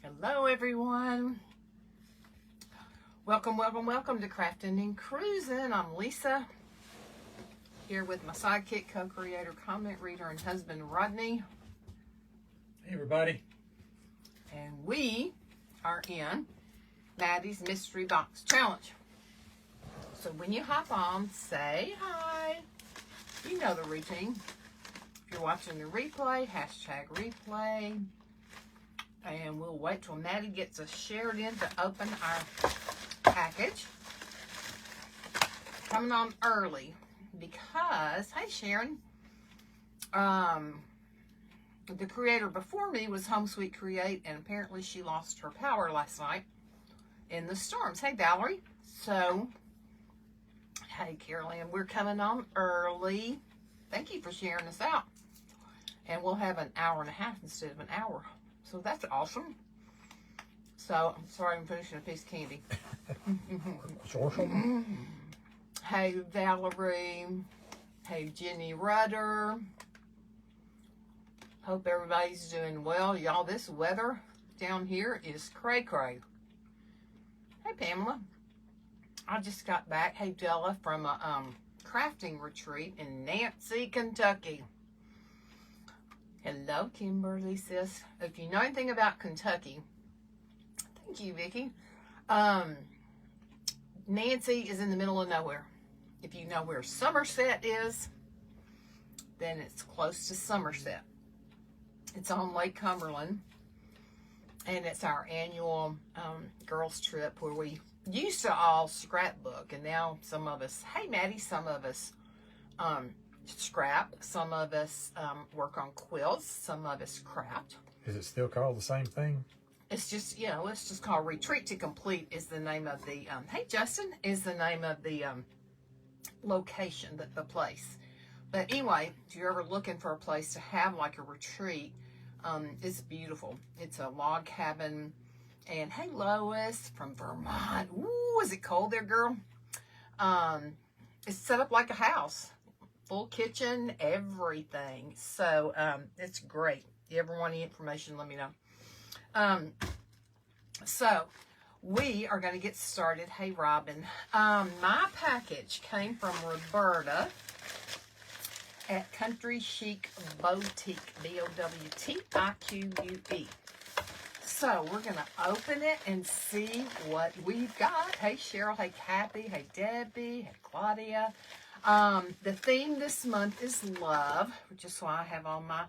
Hello everyone. Welcome to Crafting and Cruising. I'm Lisa, here with my sidekick, co-creator, comment reader, and husband Rodney. Hey everybody. And we are in Maddy's Mystery Box Challenge. So when you hop on, say hi. You know the routine. If you're watching the replay, hashtag replay. And we'll wait till Maddy gets us shared in to open our package. Coming on early because, hey Sharon, the creator before me was Home Sweet Create, and apparently she lost her power last night in the storms. Hey Valerie. So, hey Carolyn, we're coming on early. Thank you for sharing us out. And we'll have an hour and a half instead of an hour. So that's awesome. So, I'm sorry I'm finishing a piece of candy. Hey, Valerie. Hey, Jenny Rudder. Hope everybody's doing well. Y'all, this weather down here is cray-cray. Hey, Pamela. I just got back, hey, Della, from a crafting retreat in Nancy, Kentucky. Hello, Kimberly, sis. If you know anything about Kentucky, thank you, Vicki. Nancy is in the middle of nowhere. If you know where Somerset is, then it's close to Somerset. It's on Lake Cumberland, and it's our annual girls trip where we used to all scrapbook, and now some of us, hey, Maddy, some of us scrap, some of us work on quilts, some of us craft. Is it still called the same thing? It's just, you know, let's just call Retreat to Complete is the name of the, hey Justin, is the name of the location, the place. But anyway, if you're ever looking for a place to have like a retreat, it's beautiful. It's a log cabin. And hey Lois from Vermont. Ooh, is it cold there, girl? It's set up like a house. Full kitchen, everything. So it's great. If you ever want any information, let me know. So we are going to get started. Hey, Robin. My package came from Roberta at Country Chic Boutique, B-O-W-T-I-Q-U-E. So we're going to open it and see what we've got. Hey, Cheryl. Hey, Kathy. Hey, Debbie. Hey, Claudia. The theme this month is love, which is why I have on my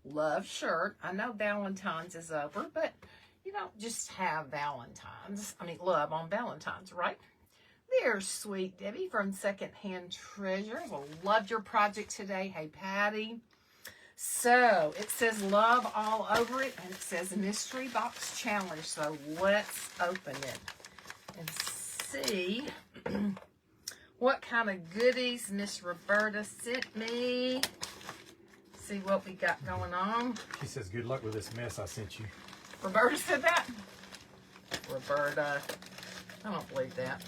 love shirt. I know Valentine's is over, but you don't just have love on Valentine's, right? There's sweet Debbie from Secondhand Treasures. I loved your project today. Hey, Patty. So it says love all over it, and it says Mystery Box Challenge. So let's open it and see what kind of goodies Miss Roberta sent me. See what we got going on. She says, good luck with this mess I sent you. Roberta said that? Roberta, I don't believe that.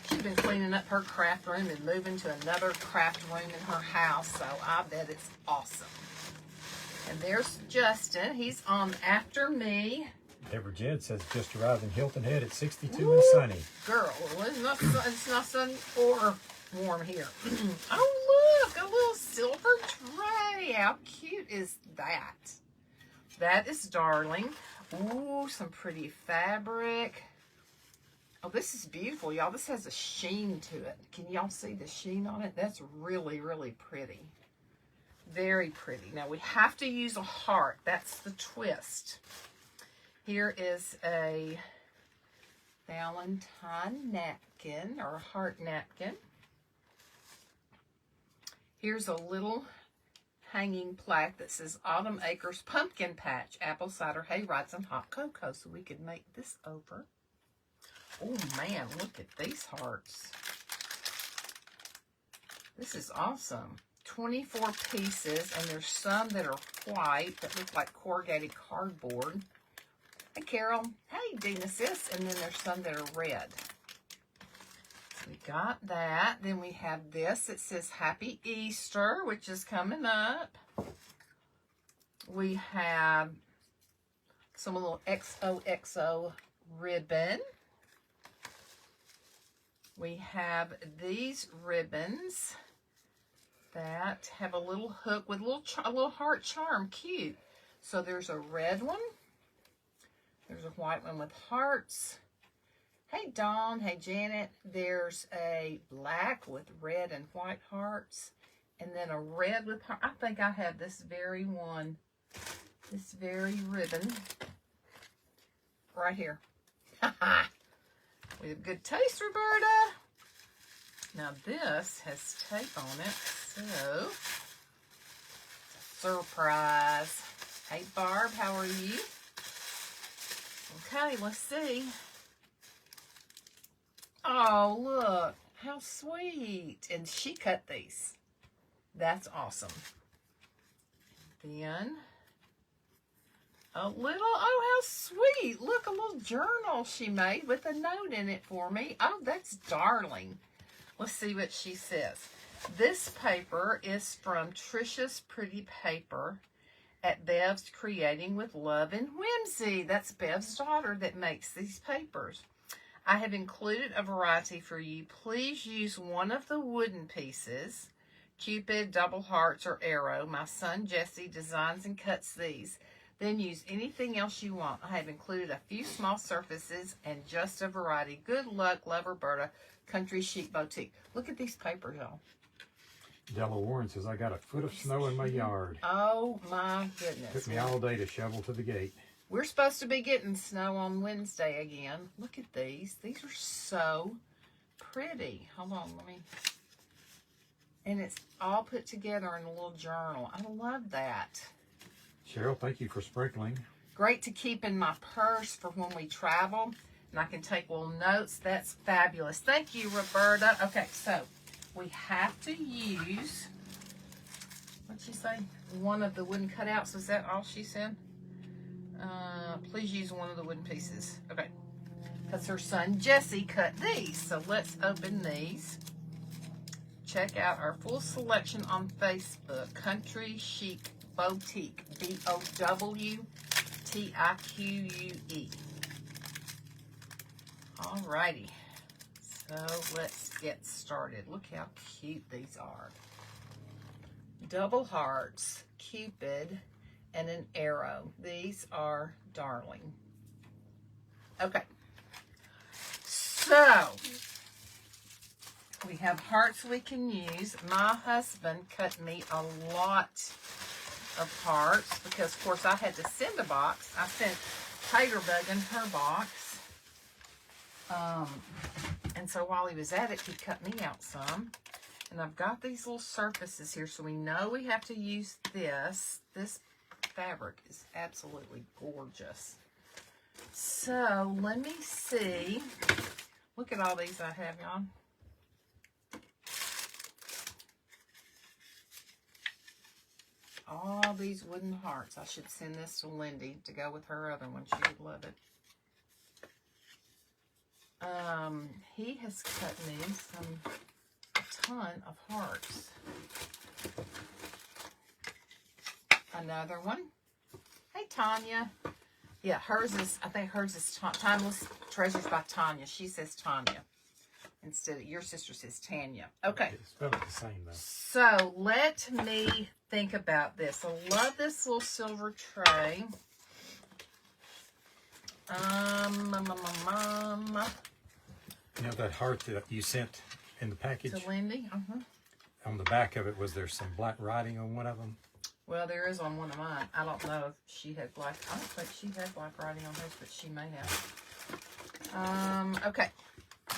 She's been cleaning up her craft room and moving to another craft room in her house, so I bet it's awesome. And there's Justin. He's on after me. Deborah Jed says, just arrived in Hilton Head at 62 Woo, and sunny. Girl, well, it's not sunny or warm here. Oh, look, a little silver tray. How cute is that? That is darling. Ooh, some pretty fabric. Oh, this is beautiful, y'all. This has a sheen to it. Can y'all see the sheen on it? That's really, really pretty. Very pretty. Now, we have to use a heart. That's the twist. Here is a Valentine napkin or heart napkin. Here's a little hanging plaque that says Autumn Acres Pumpkin Patch, Apple Cider Hayrides, and Hot Cocoa. So we could make this over. Oh man, look at these hearts. This is awesome. 24 pieces, and there's some that are white that look like corrugated cardboard. Hey, Carol. Hey, Dina sis. And then there's some that are red. So we got that. Then we have this. It says Happy Easter, which is coming up. We have some little XOXO ribbon. We have these ribbons that have a little hook with a little heart charm. Cute. So there's a red one. There's a white one with hearts. Hey, Dawn. Hey, Janet. There's a black with red and white hearts. And then a red with heart. I think I have this very one. This very ribbon. Right here. We have good taste, Roberta. Now this has tape on it, so it's a surprise. Hey Barb, how are you? Okay, let's see. Oh, look, how sweet. And she cut these. That's awesome. Then a little, oh, how sweet. Look, a little journal she made with a note in it for me. Oh, that's darling. Let's see what she says. This paper is from Trisha's Pretty Paper at Bev's Creating with Love and Whimsy. That's Bev's daughter that makes these papers. I have included a variety for you. Please use one of the wooden pieces, Cupid, double hearts, or arrow. My son Jesse designs and cuts these. Then use anything else you want. I have included a few small surfaces and just a variety. Good luck, love, Roberta, Country Chic Boutique. Look at these papers, y'all. Della Warren says, I got a foot of snow in my yard. Oh, my goodness. Took me all day to shovel to the gate. We're supposed to be getting snow on Wednesday again. Look at these. These are so pretty. Hold on, let me... And it's all put together in a little journal. I love that. Cheryl, thank you for sprinkling. Great to keep in my purse for when we travel. And I can take little notes. That's fabulous. Thank you, Roberta. Okay, so we have to use, what'd she say? One of the wooden cutouts. Was that all she said? Please use one of the wooden pieces. Okay. Because her son Jesse cut these. So let's open these. Check out our full selection on Facebook. Country Chic Boutique. BOWTIQUE. Alrighty. So let's get started. Look how cute these are. Double hearts, Cupid, and an arrow. These are darling. Okay. So we have hearts we can use. My husband cut me a lot of hearts because, of course, I had to send a box. I sent Tater Bugin her box. And so while he was at it, he cut me out some. And I've got these little surfaces here, so we know we have to use this. This fabric is absolutely gorgeous. So let me see. Look at all these I have, y'all. All these wooden hearts. I should send this to Lindy to go with her other one. She would love it. He has cut me a ton of hearts. Another one. Hey, Tanya. Yeah, hers is, I think hers is Timeless Treasures by Tanya. She says Tanya. Instead of, your sister says Tanya. Okay. Spell it the same, though. So, let me think about this. I love this little silver tray. You know that heart that you sent in the package? To Lindy? On the back of it, was there some black writing on one of them? Well, there is on one of mine. I don't know if she had black. I don't think she had black writing on hers, but she may have. Okay.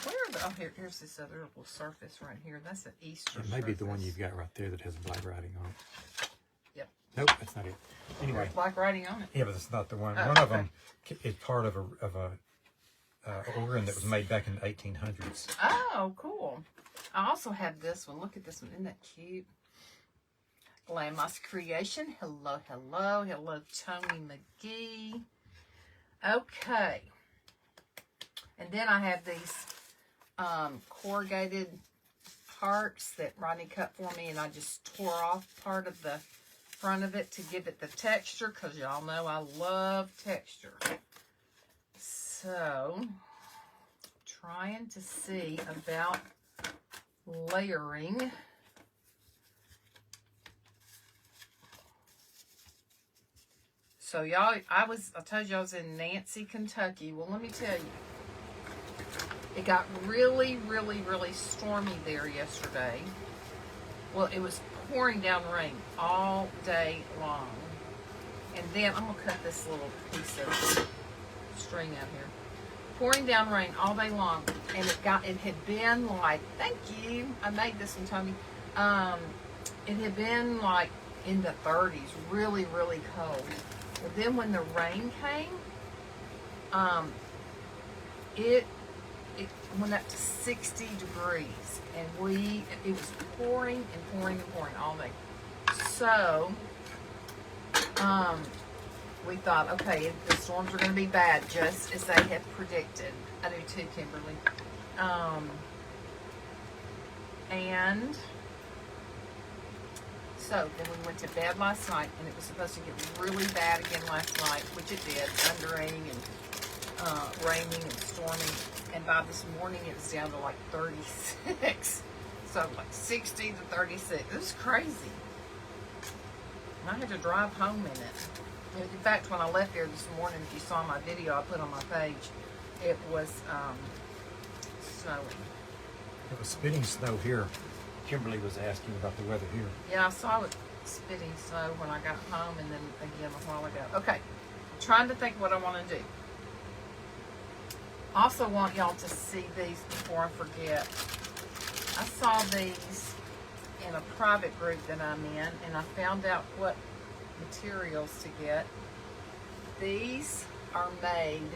Where are the, oh, here's this other little surface right here. That's an Easter It may be the one surface. you've got right there that has black writing on it. Yep. Nope, that's not it. Anyway. There's black writing on it. Yeah, but that's not the one. Oh, One of okay. them is part of a organ that was made back in the 1800s. Oh, cool. I also have this one. Look at this one. Isn't that cute? Glamous Creation. Hello, hello. Hello, Tony McGee. Okay. And then I have these corrugated hearts that Rodney cut for me, and I just tore off part of the front of it to give it the texture, because y'all know I love texture. So, trying to see about layering. So y'all, I told you I was in Nancy, Kentucky. Well, let me tell you, it got really, really, really stormy there yesterday. Well, it was pouring down rain all day long. And then, I'm gonna cut this little piece of string out here. Pouring down rain all day long, and it had been like, thank you, I made this one, Tony. It had been like in the 30s, really, really cold. But then when the rain came, it went up to 60 degrees, and it was pouring and pouring and pouring all day. So, we thought, okay, the storms are going to be bad, just as they had predicted. I do too, Kimberly. And so then we went to bed last night, and it was supposed to get really bad again last night, which it did, thundering and raining and storming. And by this morning, it was down to like 36. So like 60 to 36. It was crazy. And I had to drive home in it. In fact, when I left there this morning, if you saw my video I put on my page, it was snowing. It was spitting snow here. Kimberly was asking about the weather here. Yeah, I saw it spitting snow when I got home, and then again a while ago. Okay, I'm trying to think what I want to do. Also want y'all to see these before I forget. I saw these in a private group that I'm in, and I found out what materials to get. These are made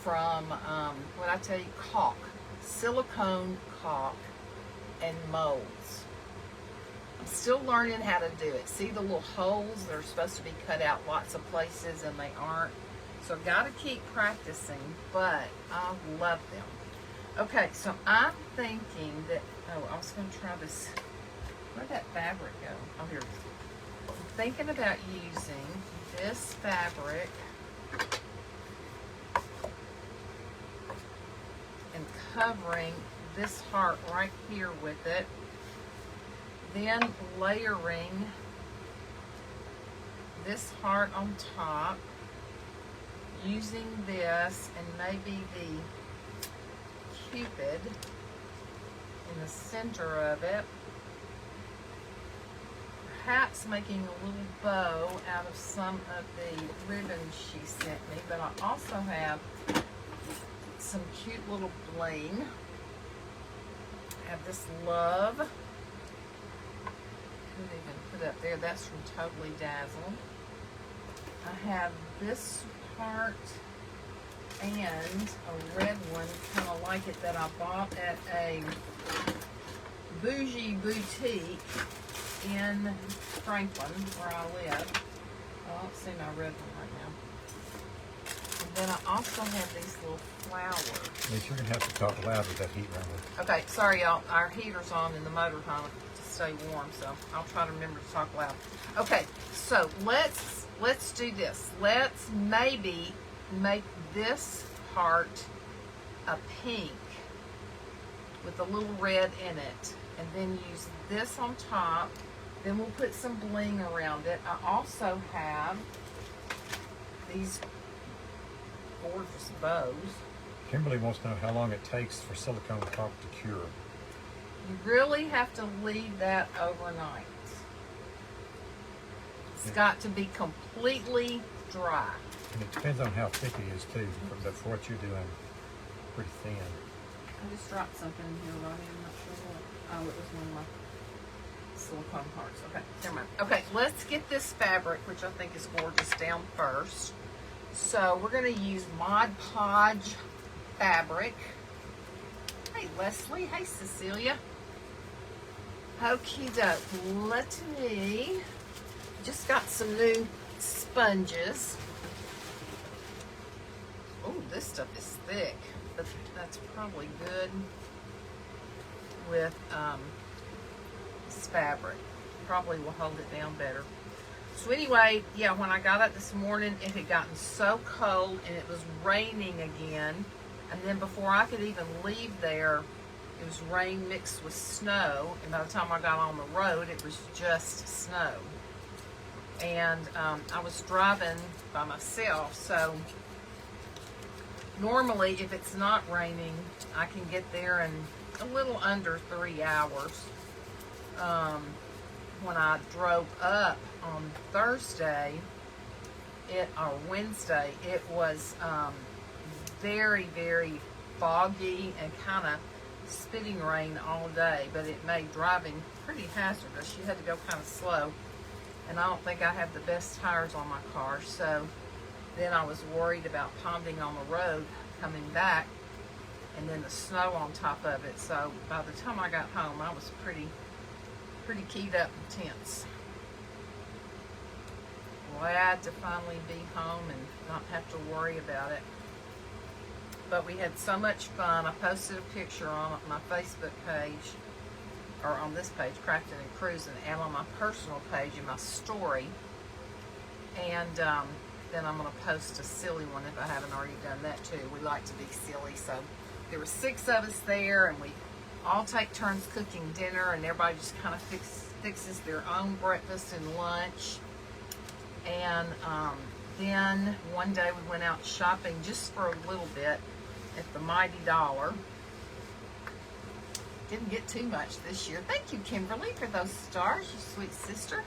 from, what I tell you, caulk. Silicone caulk and molds. I'm still learning how to do it. See the little holes? They're supposed to be cut out lots of places, and they aren't. So I've got to keep practicing, but I love them. Okay, so I'm thinking that, I was going to try this. Where'd that fabric go? Oh, here it is. I'm thinking about using this fabric and covering this heart right here with it. Then layering this heart on top. Using this and maybe the Cupid in the center of it. Perhaps making a little bow out of some of the ribbons she sent me. But I also have some cute little bling. I have this love. Couldn't even put up there. That's from Totally Dazzled. I have this heart and a red one, kind of like it, that I bought at a bougie boutique in Franklin, where I live. I don't see my red one right now. And then I also have these little flowers. Yes, you're going to have to talk loud with that heat around. Okay, sorry y'all. Our heater's on in the motorhome to stay warm, so I'll try to remember to talk loud. Okay, so let's do this. Let's maybe make this heart a pink with a little red in it, and then use this on top. Then we'll put some bling around it. I also have these gorgeous bows. Kimberly wants to know how long it takes for silicone caulk to cure. You really have to leave that overnight. It's got to be completely dry. And it depends on how thick it is too, but for what you're doing, pretty thin. I just dropped something in here, Roddy. I'm not sure what. Oh, it was one of my silicone hearts. Okay, never mind. Okay, let's get this fabric, which I think is gorgeous, down first. So we're going to use Mod Podge fabric. Hey, Leslie. Hey, Cecilia. Okie doke. Let me just got some new sponges. Oh, this stuff is thick, but that's probably good with this fabric. Probably will hold it down better. So anyway, yeah, when I got up this morning, it had gotten so cold and it was raining again. And then before I could even leave there, it was rain mixed with snow. And by the time I got on the road, it was just snow. And I was driving by myself, so normally if it's not raining, I can get there in a little under 3 hours. When I drove up on Thursday, or Wednesday, it was very, very foggy and kind of spitting rain all day, but it made driving pretty hazardous. You had to go kind of slow, and I don't think I have the best tires on my car, so then I was worried about ponding on the road coming back, and then the snow on top of it. So by the time I got home, I was pretty keyed up and tense. Glad to finally be home and not have to worry about it. But we had so much fun. I posted a picture on my Facebook page, or on this page, Crafting and Cruising, and on my personal page in my story. And then I'm going to post a silly one if I haven't already done that too. We like to be silly. So there were 6 of us there, and we all take turns cooking dinner, and everybody just kind of fixes their own breakfast and lunch. And then one day we went out shopping just for a little bit at the Mighty Dollar. Didn't get too much this year. Thank you, Kimberly, for those stars, you sweet sister.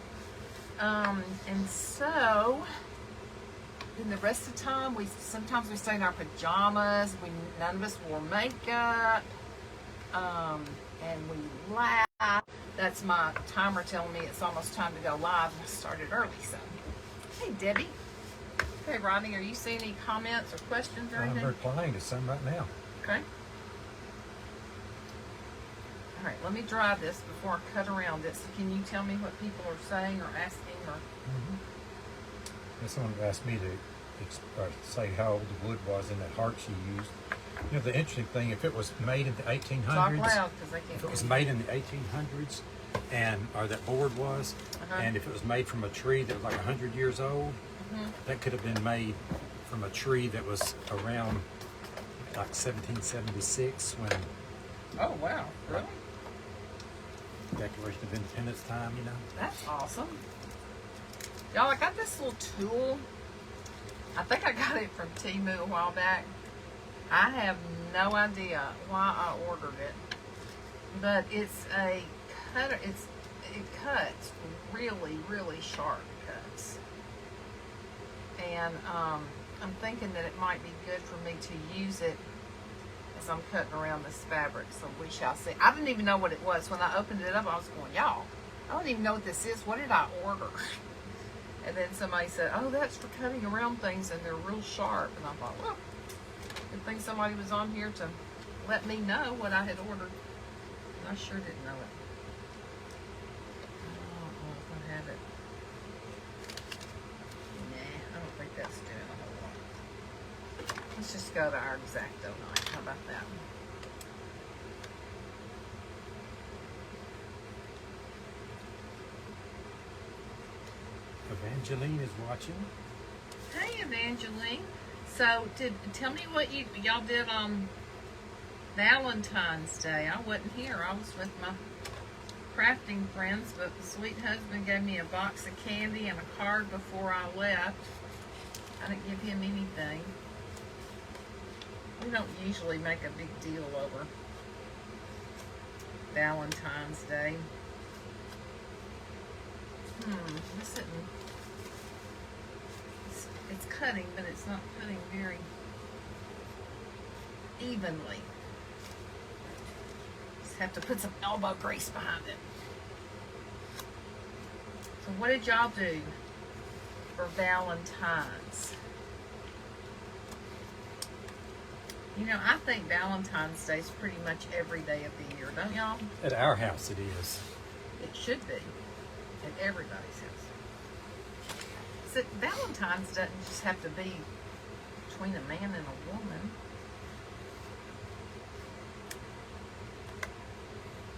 And so then the rest of the time, sometimes we stay in our pajamas. None of us wore makeup. And we laugh. That's my timer telling me it's almost time to go live. I started early, so. Hey, Debbie. Hey, Rodney, are you seeing any comments or questions or anything? I'm replying to some right now. Okay. All right, let me dry this before I cut around it. So can you tell me what people are saying or asking? Or Someone asked me to say how old the wood was in that heart she used. You know, the interesting thing, if it was made in the 1800s, talk loud, 'cause I can't if it was hear made in the 1800s, or that board was, and if it was made from a tree that was like 100 years old, that could have been made from a tree that was around like 1776 when. Oh, wow. Really? Declaration of Independence time, you know. That's awesome. Y'all, I got this little tool. I think I got it from Temu a while back. I have no idea why I ordered it, but it's a cutter. It cuts really, really sharp cuts, and I'm thinking that it might be good for me to use it as I'm cutting around this fabric. So we shall see. I didn't even know what it was when I opened it up. I was going, y'all, I don't even know what this is. What did I order? And then somebody said, oh, that's for cutting around things, and they're real sharp. And I thought, well, good thing somebody was on here to let me know what I had ordered. And I sure didn't know it. I don't know if I have it. Nah, I don't think that's doing a whole lot. Let's just go to our X-Acto knife. How about that? Evangeline is watching. Hey, Evangeline. So, tell me what y'all did on Valentine's Day. I wasn't here. I was with my crafting friends, but the sweet husband gave me a box of candy and a card before I left. I didn't give him anything. We don't usually make a big deal over Valentine's Day. This isn't. It's cutting, but it's not cutting very evenly. Just have to put some elbow grease behind it. So what did y'all do for Valentine's? You know, I think Valentine's Day is pretty much every day of the year, don't y'all? At our house it is. It should be. At everybody's house. So Valentine's doesn't just have to be between a man and a woman.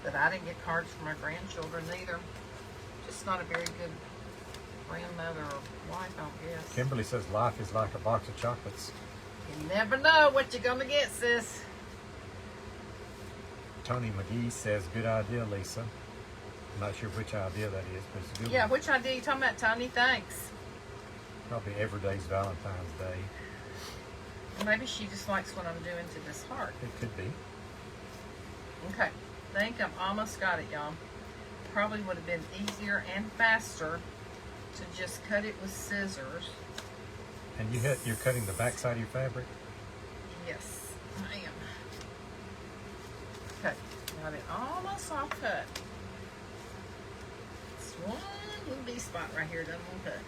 But I didn't get cards for my grandchildren either. Just not a very good grandmother or wife, I guess. Kimberly says life is like a box of chocolates. You never know what you're gonna get, sis. Tony McGee says, good idea, Lisa. I'm not sure which idea that is, but it's a good Yeah, one. which idea you talking about, Tony? Thanks. Probably every day's Valentine's Day. Maybe she just likes what I'm doing to this heart. It could be. Okay, think I've almost got it, y'all. Probably would have been easier and faster to just cut it with scissors. And you're cutting the back side of your fabric? Yes, I am. Okay, got it almost all cut. It's one little B spot right here that I'm gonna cut.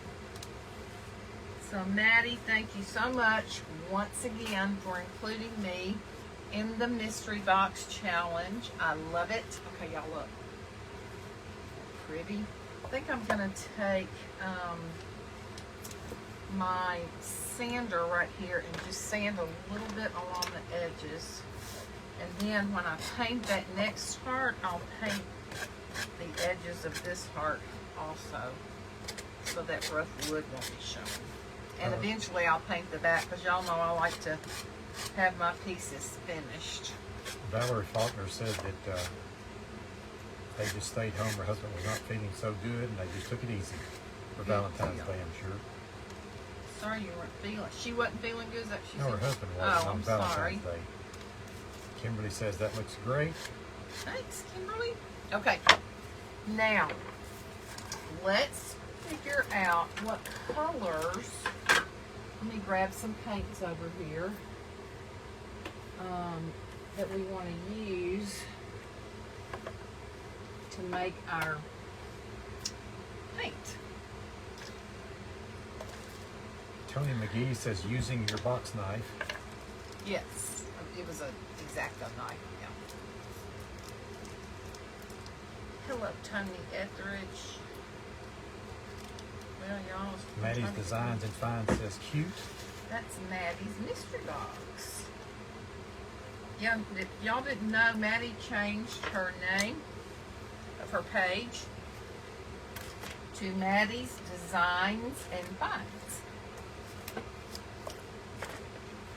So Maddie, thank you so much once again for including me in the mystery box challenge. I love it. Okay, y'all look. Pretty. I think I'm gonna take my sander right here and just sand a little bit along the edges. And then when I paint that next heart, I'll paint the edges of this heart also, so that rough wood won't be shown. And eventually I'll paint the back, because y'all know I like to have my pieces finished. Valerie Faulkner said that they just stayed home. Her husband was not feeling so good, and they just took it easy for Valentine's Day, I'm sure. Sorry you weren't feeling. She wasn't feeling good. Is that she No, said? her husband Oh, wasn't on I'm Valentine's sorry. Day. Kimberly says that looks great. Thanks, Kimberly. Okay, now let's figure out what colors. Let me grab some paints over here that we want to use to make our paint. Tony McGee says using your box knife. Yes, it was an X-Acto knife. Yeah. Hello, Tony Etheridge. Well, y'all. Maddie's Designs and Finds says cute. That's Maddie's mystery box. Yeah, y'all didn't know Maddie changed her name of her page to Maddie's Designs and Finds.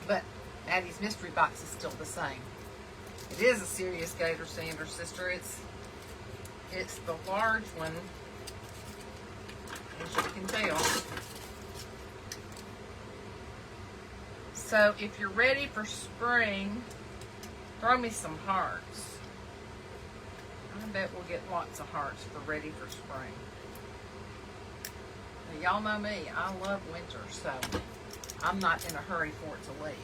But Maddie's mystery box is still the same. It is a serious gator sander, sister. It's the large one, as you can tell. So if you're ready for spring, throw me some hearts. I bet we'll get lots of hearts for ready for spring. Now, y'all know me, I love winter, so I'm not in a hurry for it to leave.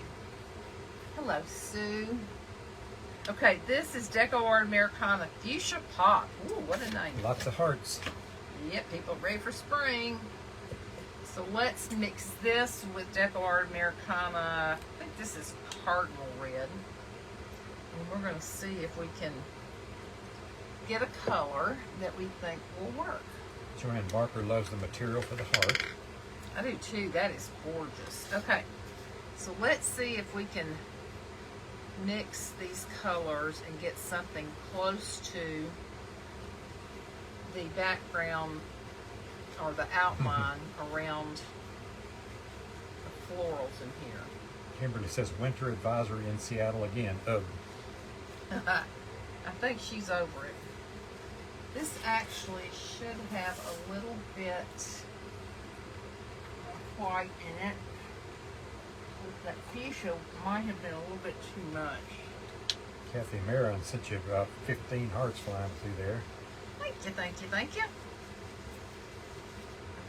Hello, Sue. Okay, this is Deco Art Americana Fuchsia Pop. Ooh, what a name. Lots of hearts. Yep, people ready for spring. So let's mix this with Deco Art Americana. I think this is Cardinal Red. And we're going to see if we can get a color that we think will work. Joanne Barker loves the material for the heart. I do too. That is gorgeous. Okay, so let's see if we can mix these colors and get something close to the background or the outline around the florals in here. Kimberly says winter advisory in Seattle again. Oh, I think she's over it. This actually should have a little bit of white in it. That fuchsia might have been a little bit too much. Kathy Marin sent you about 15 hearts flying through there. Thank you, thank you, thank you.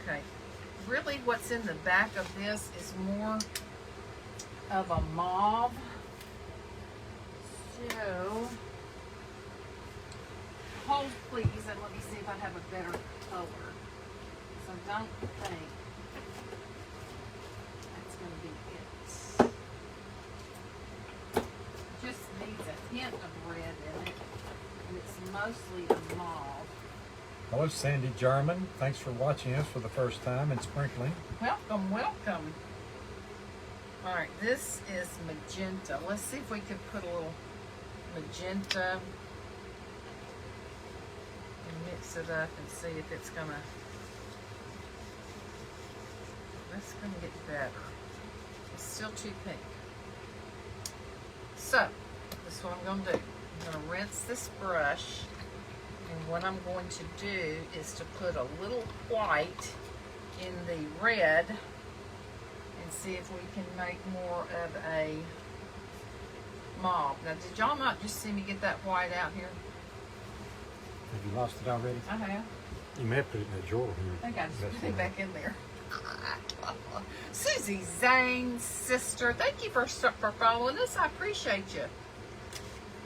Okay, really what's in the back of this is more of a mauve. So, hold please and let me see if I have a better color. So don't think that's going to be it. Just needs a hint of red in it, and it's mostly a mauve. Hello, Sandy Jarman. Thanks for watching us for the first time and sprinkling. Welcome, welcome. All right, this is magenta. Let's see if we could put a little magenta and mix it up and see if it's gonna That's going to get better. It's still too pink. So, this is what I'm going to do. I'm going to rinse this brush. And what I'm going to do is to put a little white in the red and see if we can make more of a mauve. Now, did y'all not just see me get that white out here? Have you lost it already? I have. You may have put it in the drawer here. I think I just put it back in there. Susie Zane's sister. Thank you for following us. I appreciate you.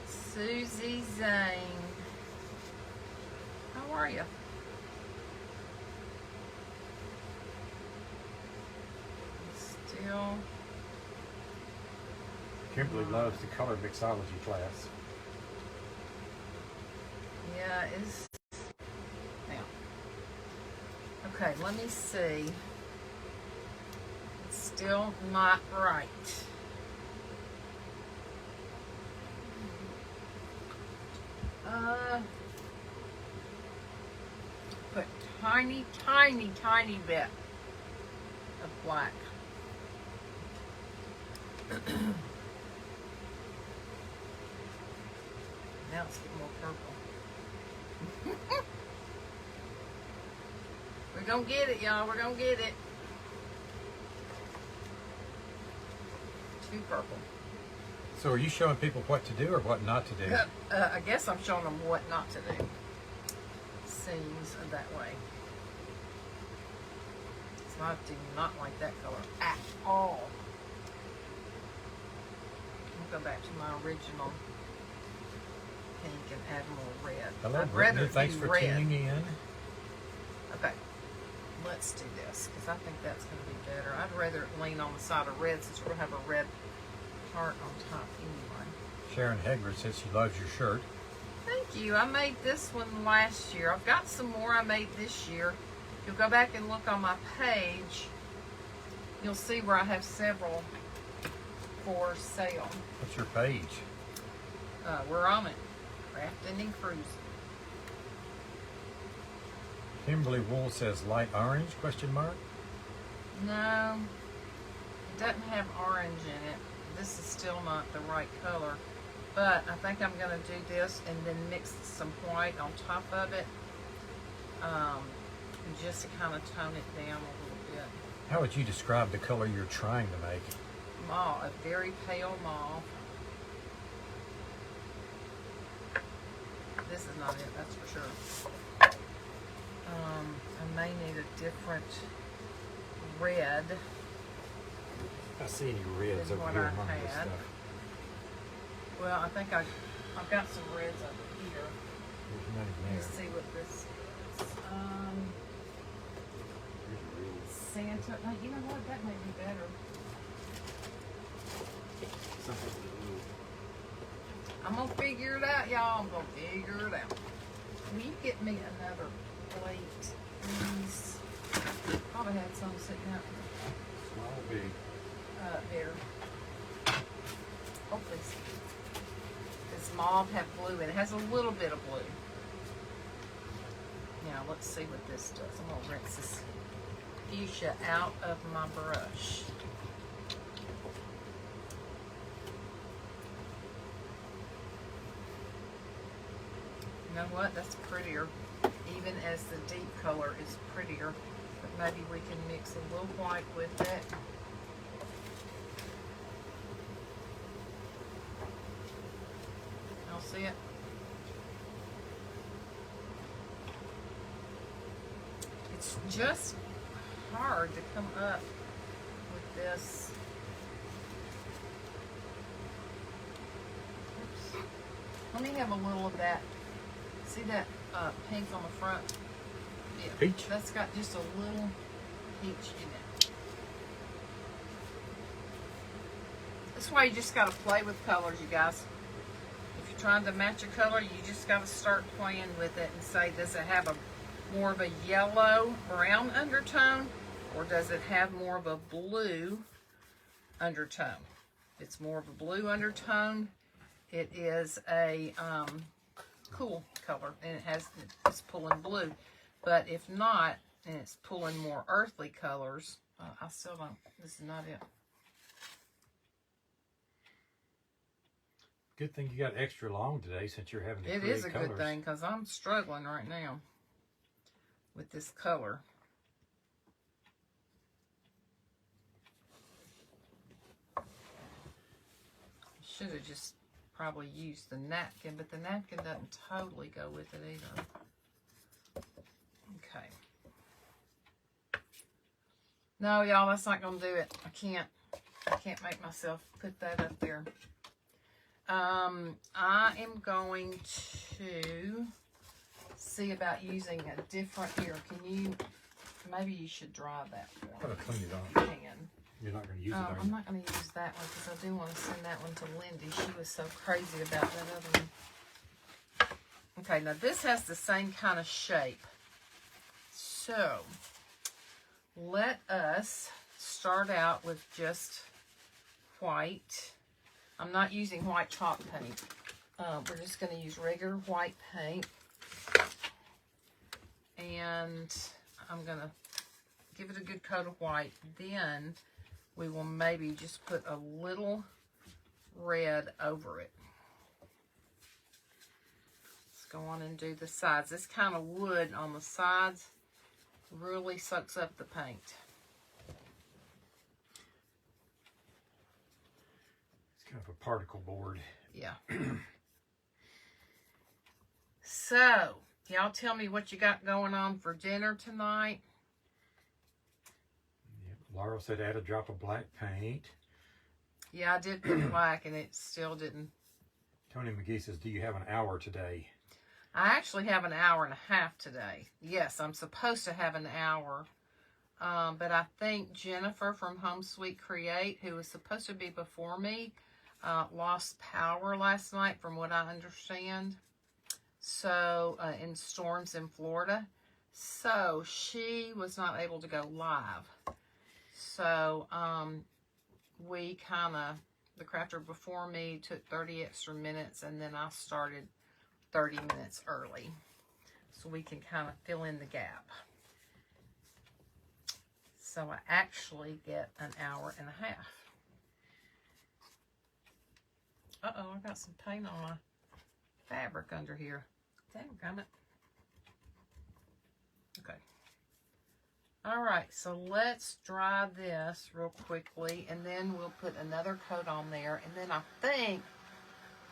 Susie Zane. How are you? Still. Kimberly loves the color mixology class. Yeah, it's now. Okay, let me see. It's still not right. Put tiny, tiny, tiny bit of black. Now let's get more purple. We're gonna get it, y'all. We're gonna get it. Too purple. So are you showing people what to do or what not to do? I guess I'm showing them what not to do. Seems that way. So I do not like that color at all. I'll go back to my original pink and add more red. Hello, I'd Brittany. rather Thanks do for red. tuning in. Okay, let's do this because I think that's going to be better. I'd rather lean on the side of red since we're going to have a red heart on top anyway. Sharon Hegler says she loves your shirt. Thank you. I made this one last year. I've got some more I made this year. If you'll go back and look on my page, you'll see where I have several for sale. What's your page? We're on it. Crafting and cruising. Kimberly Wool says light orange, question mark. No, it doesn't have orange in it. This is still not the right color. But I think I'm going to do this and then mix some white on top of it. Just to kind of tone it down a little bit. How would you describe the color you're trying to make? Mauve, a very pale mauve. This is not it, that's for sure. I may need a different red. I see any reds Than over what here I among this had. stuff. Well, I think I've got some reds over here. There's none Let's there. see what this is. Santa. Oh, you know what? That may be better. I'm gonna figure it out, y'all. I'm gonna figure it out. Will you get me another plate, please? Probably had some sitting out Small, big. there. Hopefully, this mauve have blue in it. It has a little bit of blue. Now let's see what this does. I'm gonna rinse this fuchsia out of my brush. You know what? That's prettier. Even as the deep color is prettier. But maybe we can mix a little white with it. Y'all see it? It's just hard to come up with this. Oops. Let me have a little of that. See that pink on the front? Yeah, Peach? that's got just a little peach in it. That's why you just got to play with colors, you guys. If you're trying to match a color, you just got to start playing with it and say, does it have a more of a yellow brown undertone, or does it have more of a blue undertone? If it's more of a blue undertone, it is a cool color and it's pulling blue. But if not, and it's pulling more earthly colors, I still don't, this is not it. Good thing you got extra long today since you're having to It create is a colors. good thing because I'm struggling right now with this color. Should have just probably used the napkin, but the napkin doesn't totally go with it either. Okay. No, y'all, that's not going to do it. I can't make myself put that up there. I am going to see about using a different, here, can you, maybe you should dry that I'm one. going to clean it You off. can. You're not going to use it, are I'm you? not going to use that one because I do want to send that one to Lindy. She was so crazy about that other one. Okay, now this has the same kind of shape. So, let us start out with just white. I'm not using white chalk paint. We're just going to use regular white paint. And I'm going to give it a good coat of white. Then we will maybe just put a little red over it. Let's go on and do the sides. This kind of wood on the sides really soaks up the paint. It's kind of a particle board. Yeah. So, y'all tell me what you got going on for dinner tonight. Yep. Laura said add a drop of black paint. Yeah, I did put black and it still didn't. Tony McGee says, do you have an hour today? I actually have an hour and a half today. Yes, I'm supposed to have an hour. But I think Jennifer from Home Sweet Create, who was supposed to be before me, lost power last night from what I understand. So, in storms in Florida. So, she was not able to go live. So, we kind of, the crafter before me took 30 extra minutes and then I started 30 minutes early. So we can kind of fill in the gap. So I actually get an hour and a half. Uh-oh, I got some paint on my fabric under here. Dang it. Okay. All right, so let's dry this real quickly, and then we'll put another coat on there. And then I think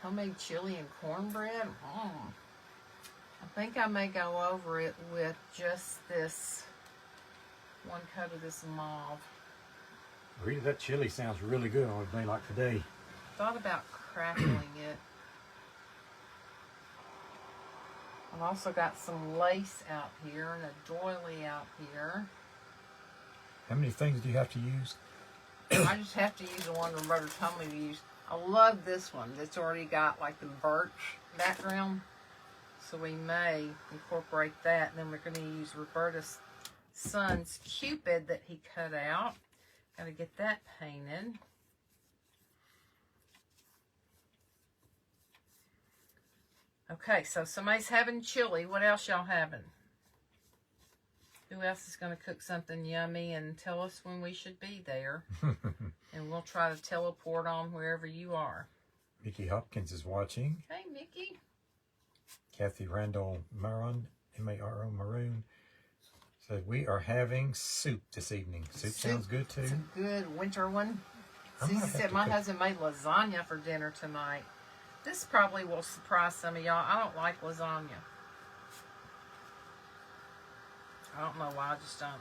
homemade chili and cornbread. I think I may go over it with just this one coat of this mauve. Rita, that chili sounds really good on a day like today. Thought about crackling it. I've also got some lace out here and a doily out here. How many things do you have to use? I just have to use the one Roberta told me to use. I love this one. It's already got like the birch background. So we may incorporate that. And then we're going to use Roberta's son's Cupid that he cut out. Got to get that painted. Okay, so somebody's having chili. What else y'all having? Who else is going to cook something yummy and tell us when we should be there? And we'll try to teleport on wherever you are. Mickey Hopkins is watching. Hey, Mickey. Kathy Randall Maron, M-A-R-O Maroon, said, we are having soup this evening. Soup sounds good too. It's a good winter one. I'm Susie gonna have said to my cook- husband made lasagna for dinner tonight. This probably will surprise some of y'all. I don't like lasagna. I don't know why, I just don't.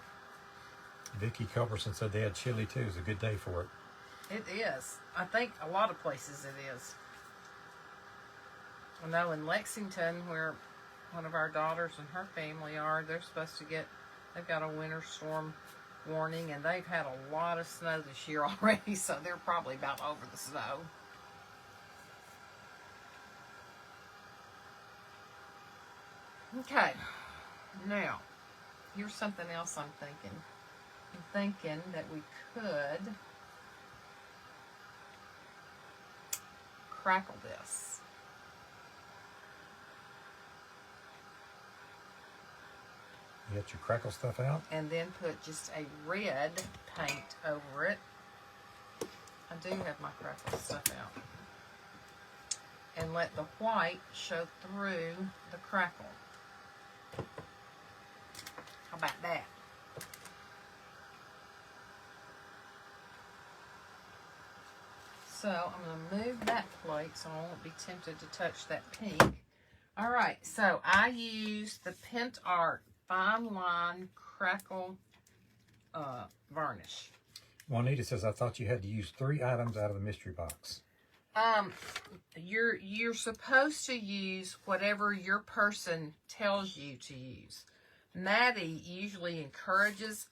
Vicky Culberson said they had chili too. It's a good day for it. It is. I think a lot of places it is. I know in Lexington, where one of our daughters and her family are, they're supposed to get, they've got a winter storm warning, and they've had a lot of snow this year already, so they're probably about over the snow. Okay, now, here's something else I'm thinking. I'm thinking that we could crackle this. You got your crackle stuff out? And then put just a red paint over it. I do have my crackle stuff out. And let the white show through the crackle. How about that? So I'm going to move that plate so I won't be tempted to touch that pink. All right, so I use the Pent Art Fine Line Crackle Varnish. Juanita says, I thought you had to use 3 items out of the mystery box. You're supposed to use whatever your person tells you to use. Maddy usually encourages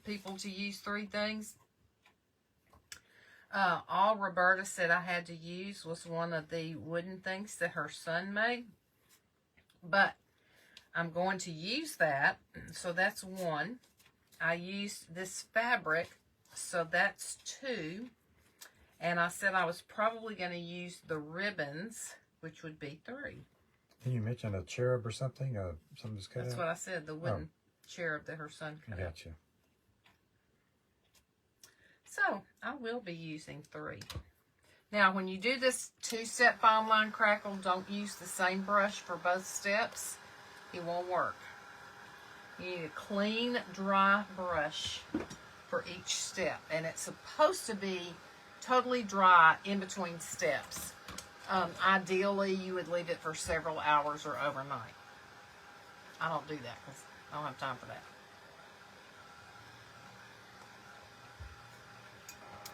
people to use 3 things. All Roberta said I had to use was one of the wooden things that her son made. But I'm going to use that, so that's 1. I used this fabric, so that's 2. And I said I was probably going to use the ribbons, which would be 3. Can you mention a cherub or something? Something just cut That's out? what I said, the wooden cherub that her son cut out. Gotcha. So, I will be using 3. Now, when you do this 2-step fine line crackle, don't use the same brush for both steps. It won't work. You need a clean, dry brush for each step. And it's supposed to be totally dry in between steps. Ideally, you would leave it for several hours or overnight. I don't do that because I don't have time for that.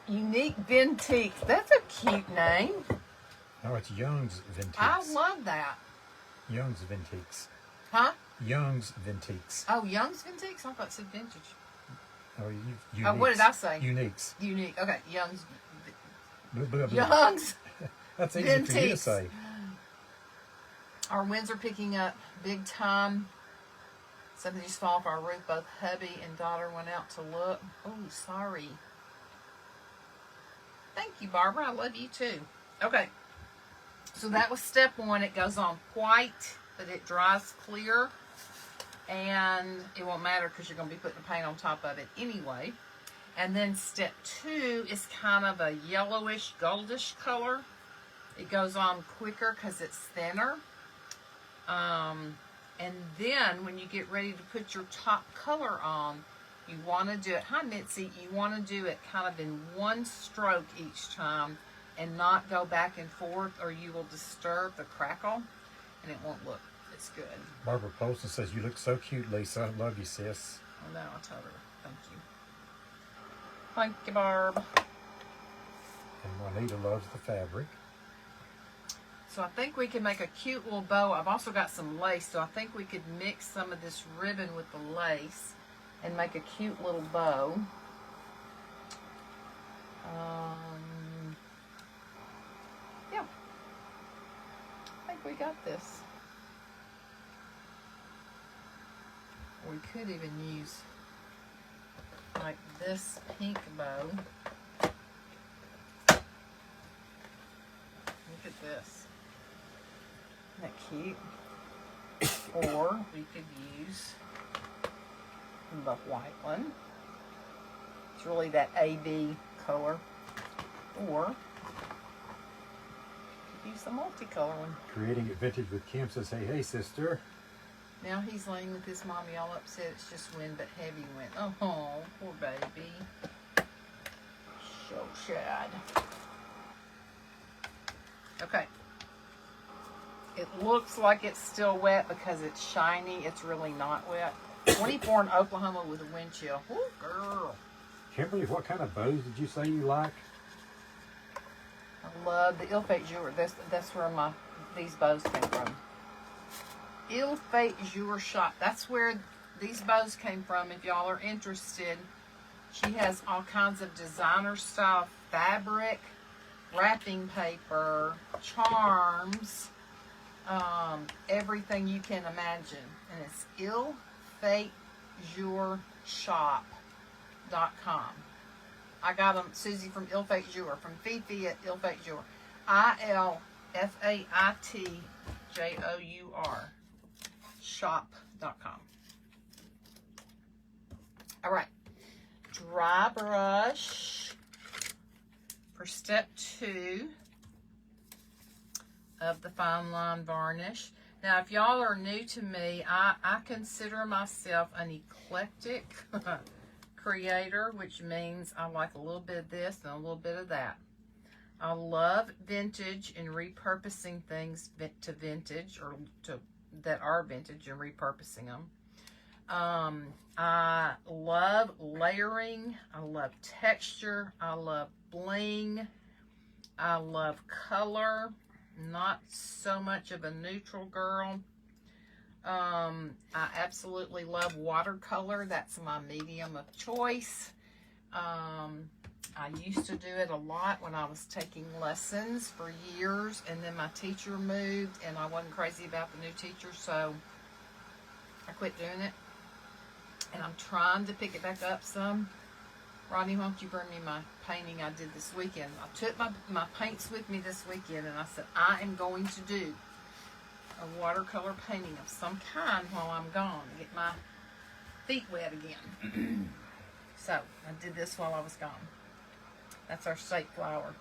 Unique Vintique. That's a cute name. No, it's Young's Vintiques. I love that. Young's Vintiques. Huh? Young's Vintiques. Oh, Young's Vintiques? I thought it said vintage. Oh, Uniques. Oh, what did I say? Uniques. Unique. Okay, Young's. Blah, blah, blah. Young's. That's easy for you to Vintiques. say. Our winds are picking up big time. Something just fell off our roof. Both hubby and daughter went out to look. Oh, sorry. Thank you, Barbara. I love you too. Okay. So that was step 1. It goes on white, but it dries clear. And it won't matter because you're going to be putting the paint on top of it anyway. And then step 2 is kind of a yellowish, goldish color. It goes on quicker because it's thinner. And then when you get ready to put your top color on, you want to do it, hi Mitzi, you want to do it kind of in one stroke each time and not go back and forth or you will disturb the crackle and it won't look as good. Barbara Polson says, you look so cute, Lisa. I love you, sis. Oh no, I told her. Thank you. Thank you, Barb. And Juanita loves the fabric. So I think we can make a cute little bow. I've also got some lace, so I think we could mix some of this ribbon with the lace and make a cute little bow. Yeah. I think we got this. We could even use like this pink bow. Look at this. Isn't that cute? Or we could use the white one. It's really that AB color. Or use the multicolor one. Creating it vintage with Kim says, hey, hey, sister. Now he's laying with his mommy all upset. It's just wind, but heavy wind. Oh, poor baby. So sad. Okay. It looks like it's still wet because it's shiny. It's really not wet. 24 in Oklahoma with a wind chill. Ooh, girl. Kimberly, what kind of bows did you say you like? I love the Il Fate Jour. That's where these bows came from. Il Fate Jour shop. That's where these bows came from. If y'all are interested, she has all kinds of designer style fabric, wrapping paper, charms, everything you can imagine. And it's ilfatejourshop.com. I got them, Susie, from Il Fate Jour, from Fifi at Il Fate Jour. ILFAITJOUR shop.com. All right, dry brush for step 2 of the fine line varnish. Now, if y'all are new to me, I consider myself an eclectic creator, which means I like a little bit of this and a little bit of that. I love vintage and repurposing things to vintage or to that are vintage and repurposing them. I love layering. I love texture. I love bling. I love color. Not so much of a neutral girl. I absolutely love watercolor. That's my medium of choice. I used to do it a lot when I was taking lessons for years, and then my teacher moved, and I wasn't crazy about the new teacher, so I quit doing it. And I'm trying to pick it back up some. Rodney, why don't you bring me my painting I did this weekend? I took my paints with me this weekend, and I said, I am going to do a watercolor painting of some kind while I'm gone. Get my feet wet again. So, I did this while I was gone. That's our state flower.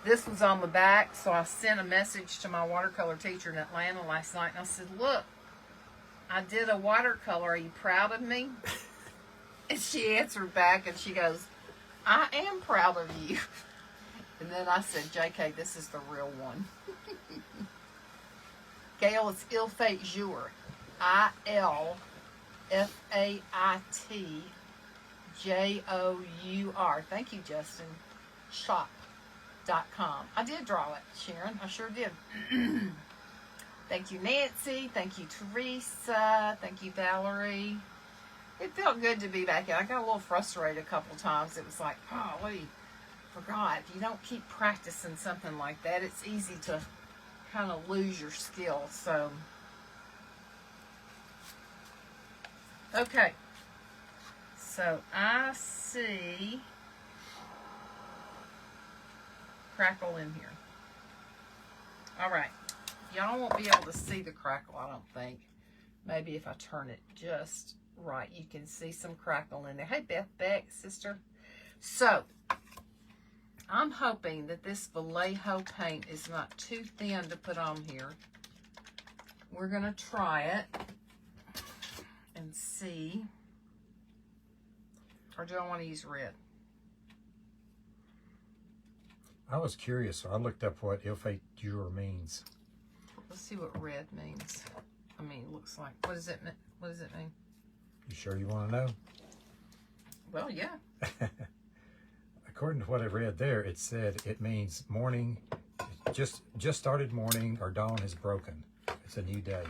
This was on the back, so I sent a message to my watercolor teacher in Atlanta last night, and I said, look, I did a watercolor. Are you proud of me? And she answered back, and she goes, I am proud of you. And then I said, JK, this is the real one. Gail, it's Il Fait Jour. ILFAITJOUR. Thank you, Justin. Shop.com. I did draw it, Sharon. I sure did. Thank you, Nancy. Thank you, Teresa. Thank you, Valerie. It felt good to be back in. I got a little frustrated a couple times. It was like, oh, forgot. If you don't keep practicing something like that, it's easy to kind of lose your skill. So, okay. So, I see crackle in here. All right. Y'all won't be able to see the crackle, I don't think. Maybe if I turn it just right, you can see some crackle in there. Hey, Beth Beck, sister. So, I'm hoping that this Vallejo paint is not too thin to put on here. We're going to try it and see. Or do I want to use red? I was curious, so I looked up what Il Fait Jour means. Let's see what red means. I mean, it looks like, what does it mean? You sure you want to know? Well, yeah. According to what I read there, it said it means morning, just started morning, or dawn has broken. It's a new day.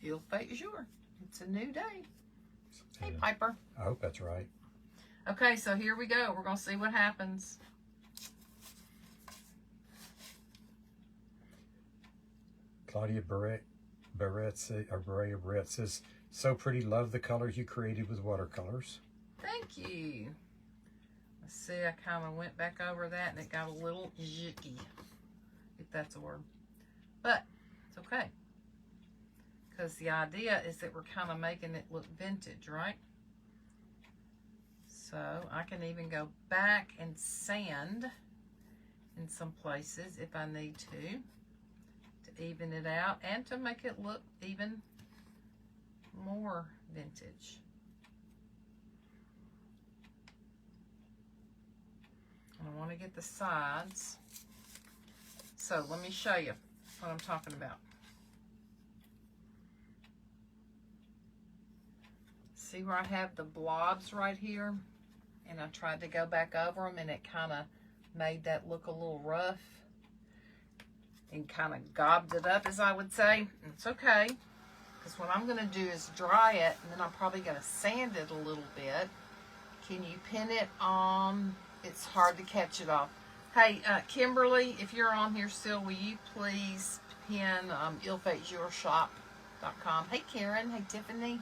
Il Fait Jour. It's a new day. Hey, Yeah. Piper. I hope that's right. Okay, so here we go. We're going to see what happens. Claudia Barrett says, so pretty, love the colors you created with watercolors. Thank you. Let's see, I kind of went back over that and it got a little jicky, if that's a word. But it's okay. Because the idea is that we're kind of making it look vintage, right? So I can even go back and sand in some places if I need to even it out and to make it look even more vintage. And I want to get the sides. So let me show you what I'm talking about. See where I have the blobs right here? And I tried to go back over them and it kind of made that look a little rough and kind of gobbed it up, as I would say. It's okay, because what I'm going to do is dry it, and then I'm probably going to sand it a little bit. Can you pin it on? It's hard to catch it off. Hey, Kimberly, if you're on here still, will you please pin ilfaitjourshop.com. Hey, Karen. Hey, Tiffany.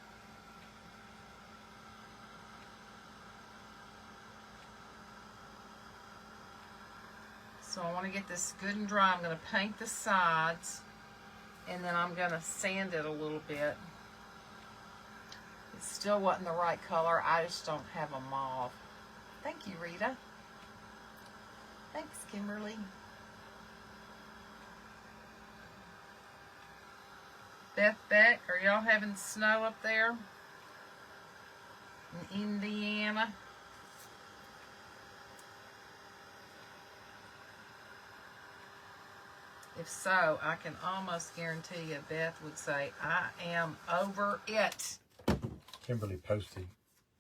So I want to get this good and dry. I'm going to paint the sides, and then I'm going to sand it a little bit. It still wasn't the right color. I just don't have a mauve. Thank you, Rita. Thanks, Kimberly. Beth Beck, are y'all having snow up there in Indiana? If so, I can almost guarantee you Beth would say, I am over it. Kimberly posted.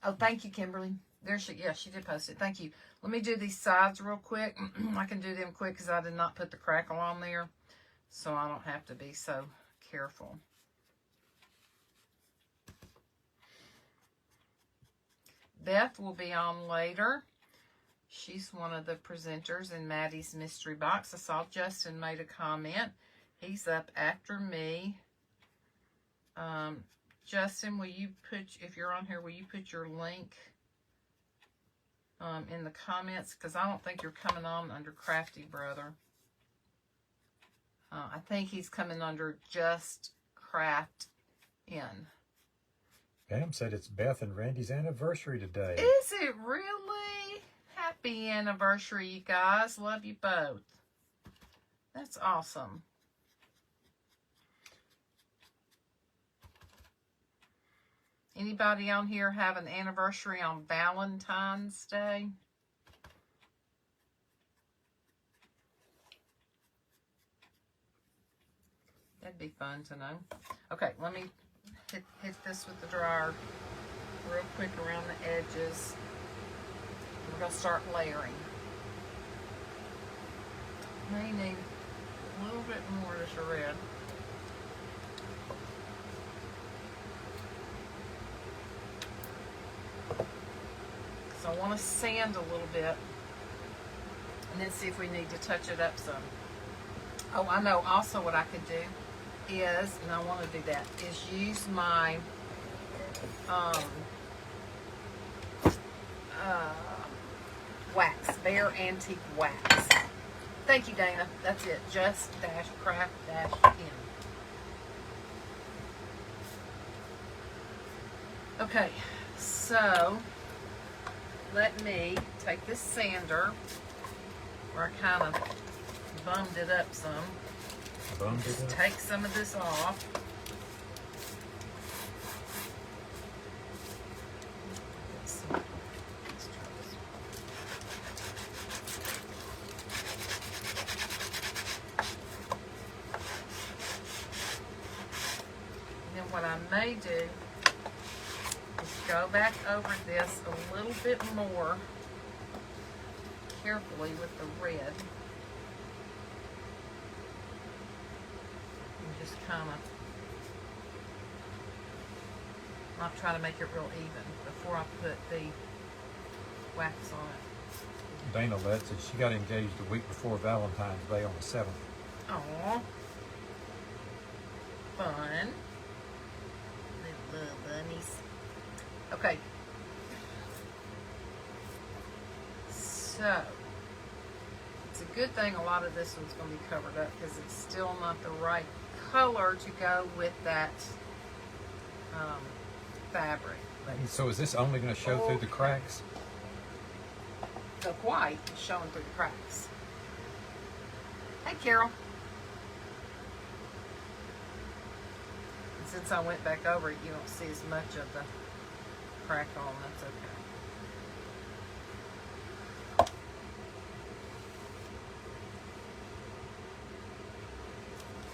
Oh, thank you, Kimberly. There she, yeah, she did post it. Thank you. Let me do these sides real quick. I can do them quick because I did not put the crackle on there, so I don't have to be so careful. Beth will be on later. She's one of the presenters in Maddy's Mystery Box. I saw Justin made a comment. He's up after me. Justin, will you put, if you're on here, will you put your link in the comments? Because I don't think you're coming on under Crafty Brother. I think he's coming under Just Craft In. Pam said it's Beth and Randy's anniversary today. Is it really? Happy anniversary, you guys. Love you both. That's awesome. Anybody on here have an anniversary on Valentine's Day? That'd be fun to know. Okay, let me hit this with the dryer real quick around the edges. We're going to start layering. May need a little bit more of this red. So I want to sand a little bit and then see if we need to touch it up some. Oh, I know also what I could do is, and I want to do that, is use my wax, Bare Antique Wax. Thank you, Dana. That's it. Just dash craft dash in. Okay, so let me take this sander where I kind of bummed it up some. Just take some of this off. What I may do is go back over this a little bit more carefully with the red. And just kind of not try to make it real even before I put the wax on it. Dana Lett said she got engaged a week before Valentine's Day on the 7th. Aww. Fun. Little bunnies. Okay. So, it's a good thing a lot of this one's going to be covered up because it's still not the right color to go with that fabric. So is this only going to show through the cracks? The white is showing through the cracks. Hey, Carol. Since I went back over it, you don't see as much of the crack on. That's okay.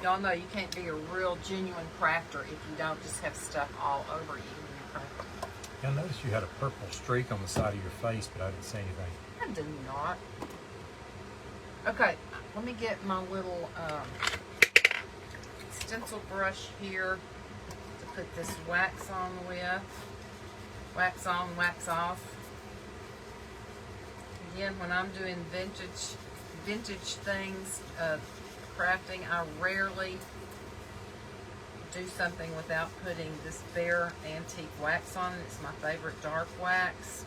Y'all know you can't be a real genuine crafter if you don't just have stuff all over you when you're crafting. I noticed you had a purple streak on the side of your face, but I didn't say anything. I do not. Okay, let me get my little stencil brush here. Put this wax on with. Wax on, wax off. Again, when I'm doing vintage things, crafting, I rarely do something without putting this Bare Antique Wax on it. It's my favorite dark wax.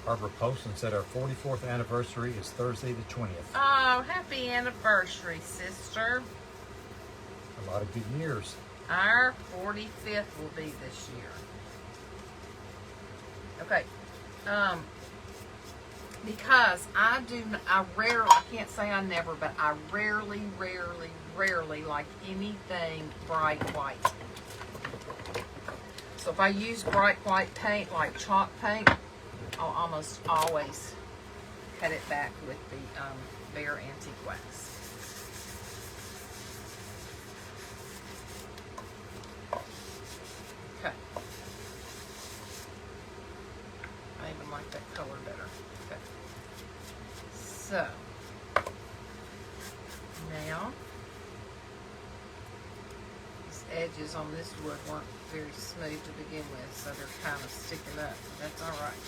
Barbara Poston said our 44th anniversary is Thursday the 20th. Oh, happy anniversary, sister. A lot of good years. Our 45th will be this year. Okay. Because I can't say I never, but I rarely like anything bright white. So if I use bright white paint, like chalk paint, I'll almost always cut it back with the Behr Antique Wax. Okay. I even like that color better. Okay. So, now, these edges on this wood weren't very smooth to begin with, so they're kind of sticking up. That's all right.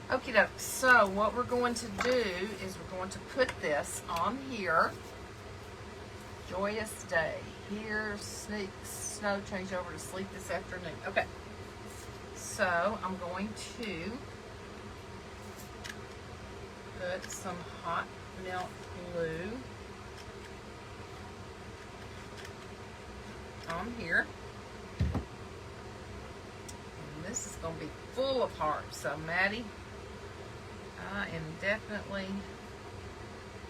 Okie doke. So what we're going to do is we're going to put this on here. Joyous day. Here, snow change over to sleet this afternoon. Okay. So I'm going to put some hot melt glue on here. And this is going to be full of hearts. So Maddie, I am definitely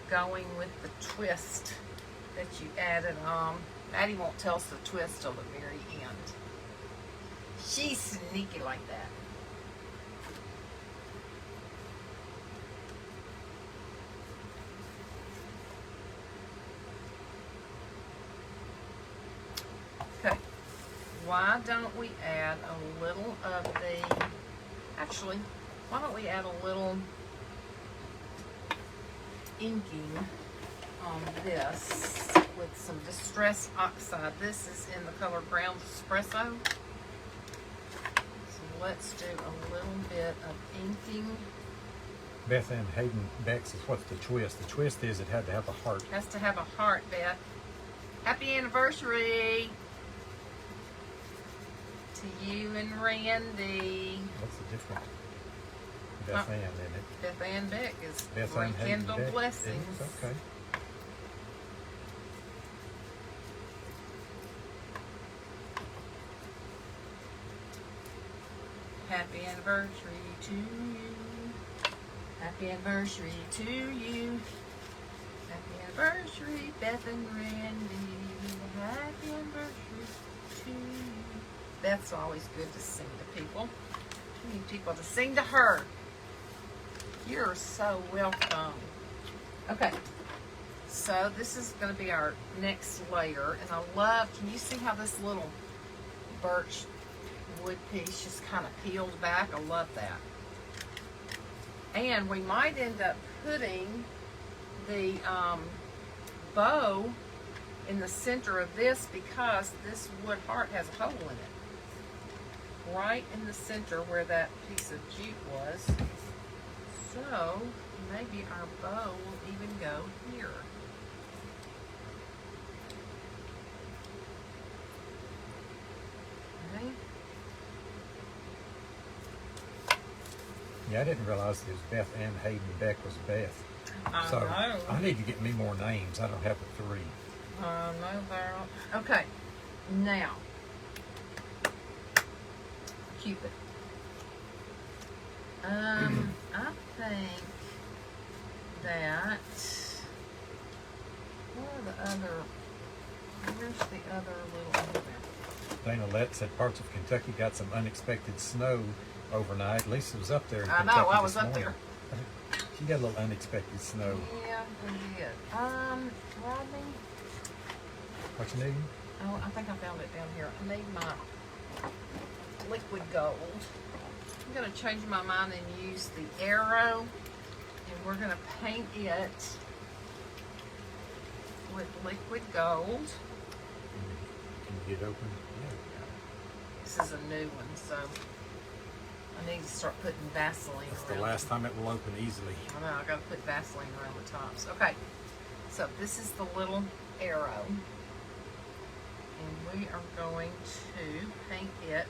going with the twist that you added on. Maddie won't tell us the twist till the very end. She's sneaky like that. Okay. Why don't we add a little of the, actually, why don't we add a little inking on this with some Distress Oxide. This is in the color Ground Espresso. So let's do a little bit of inking. Beth Ann Hayden Beck's is what's the twist? The twist is it had to have a heart. Has to have a heart, Beth. Happy anniversary to you and Randy. What's the difference? Beth Ann, isn't it? Beth Ann Beck is Beth Ann Hayden Rekindle Beck. Blessings. Okay. Happy anniversary to you. Happy anniversary to you. Happy anniversary, Beth and Randy. Happy anniversary to you. Beth's always good to sing to people. We need people to sing to her. You're so welcome. Okay. So this is going to be our next layer. And I love, can you see how this little birch wood piece just kind of peeled back? I love that. And we might end up putting the bow in the center of this because this wood heart has a hole in it. Right in the center where that piece of jute was. So maybe our bow will even go here. Okay. Yeah, I didn't realize it was Beth Ann Hayden Beck was Beth. I So know. I need to get me more names. I don't have the 3. No, Daryl. Okay. Now, Cupid. I think that where's the other little over there? Dana Lett said parts of Kentucky got some unexpected snow overnight. Lisa was up there in I Kentucky know, I was this up morning. She got a little unexpected snow. Yeah, we did. Rodney. What you need? Oh, I think I found it down here. I need my liquid gold. I'm going to change my mind and use the arrow, and we're going to paint it with liquid gold. Can you get it open? Yeah. This is a new one, so I need to start putting Vaseline That's around. the last time it will open easily. I know, I got to put Vaseline around the tops. Okay, so this is the little arrow, and we are going to paint it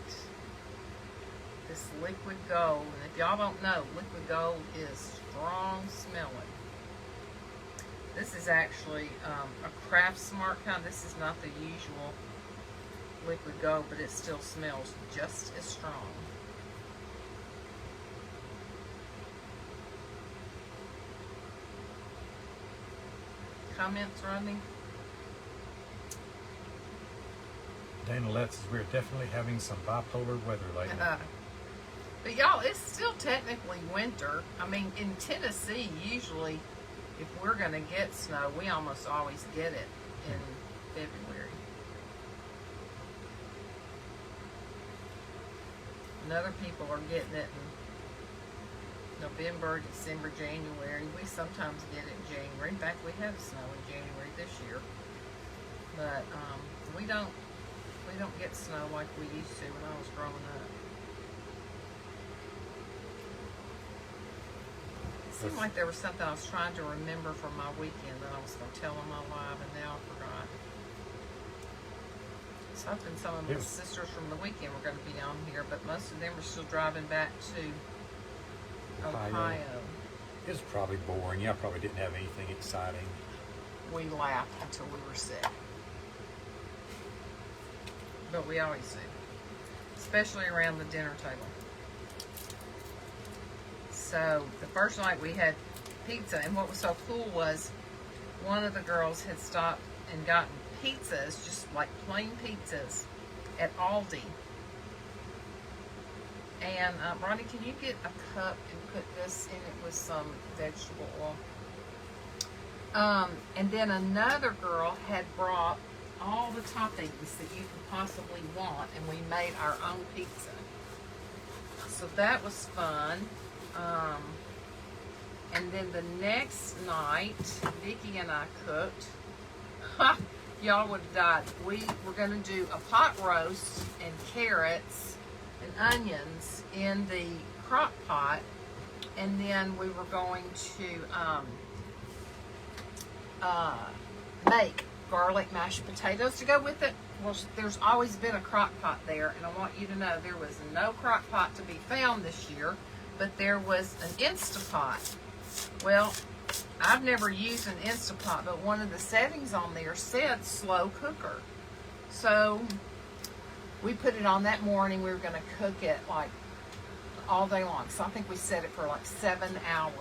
this liquid gold. And if y'all don't know, liquid gold is strong smelling. This is actually a Craft Smart kind. This is not the usual liquid gold, but it still smells just as strong. Comments, Rodney? Dana lets us, we're definitely having some bipolar weather lately. But y'all, it's still technically winter. I mean, in Tennessee, usually, if we're going to get snow, we almost always get it in February. And other people are getting it in November, December, January. We sometimes get it in January. In fact, we had snow in January this year. But we don't get snow like we used to when I was growing up. It seemed like there was something I was trying to remember from my weekend that I was going to tell on my live, and now I forgot. I was hoping some of my sisters from the weekend were going to be on here, but most of them are still driving back to Ohio. It was probably boring. Y'all probably didn't have anything exciting. We laughed until we were sick. But we always do. Especially around the dinner table. So, the first night we had pizza, and what was so cool was one of the girls had stopped and gotten pizzas, just like plain pizzas, at Aldi. And, Ronnie, can you get a cup and put this in it with some vegetable oil? And then another girl had brought all the toppings that you could possibly want, and we made our own pizza. So that was fun. And then the next night, Vicki and I cooked. Y'all would have died. We were going to do a pot roast and carrots and onions in the crock pot, and then we were going to make garlic mashed potatoes to go with it. Well, there's always been a crock pot there, and I want you to know there was no crock pot to be found this year, but there was an Instapot. Well, I've never used an Instapot, but one of the settings on there said slow cooker. So we put it on that morning. We were going to cook it like all day long. So I think we set it for like 7 hours.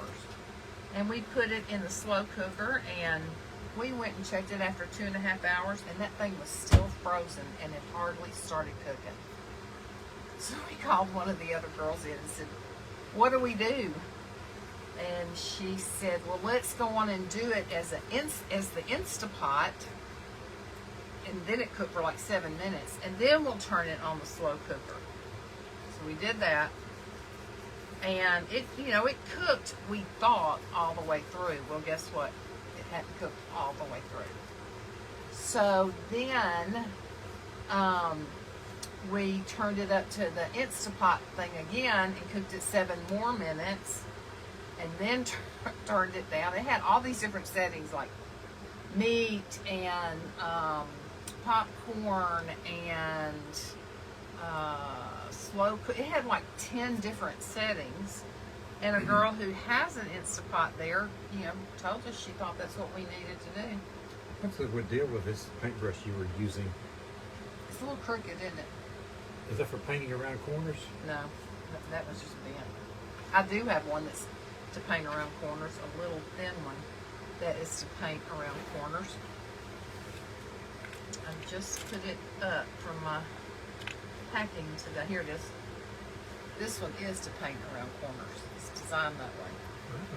And we put it in the slow cooker, and we went and checked it after 2.5 hours, and that thing was still frozen, and it hardly started cooking. So we called one of the other girls in and said, what do we do? And she said, well, let's go on and do it as the Instapot, and then it cooked for like 7 minutes, and then we'll turn it on the slow cooker. So we did that, and it cooked, we thought, all the way through. Well, guess what? It hadn't cooked all the way through. So then we turned it up to the Instapot thing again and cooked it 7 more minutes, and then turned it down. It had all these different settings like meat and popcorn and slow cook. It had like 10 different settings. And a girl who has an Instapot there, told us she thought that's what we needed to do. What's the good deal with this paintbrush you were using? It's a little crooked, isn't it? Is that for painting around corners? No, that was just bent. I do have one that's to paint around corners, a little thin one that is to paint around corners. I just put it up from my packing today. Here it is. This one is to paint around corners. It's designed that way.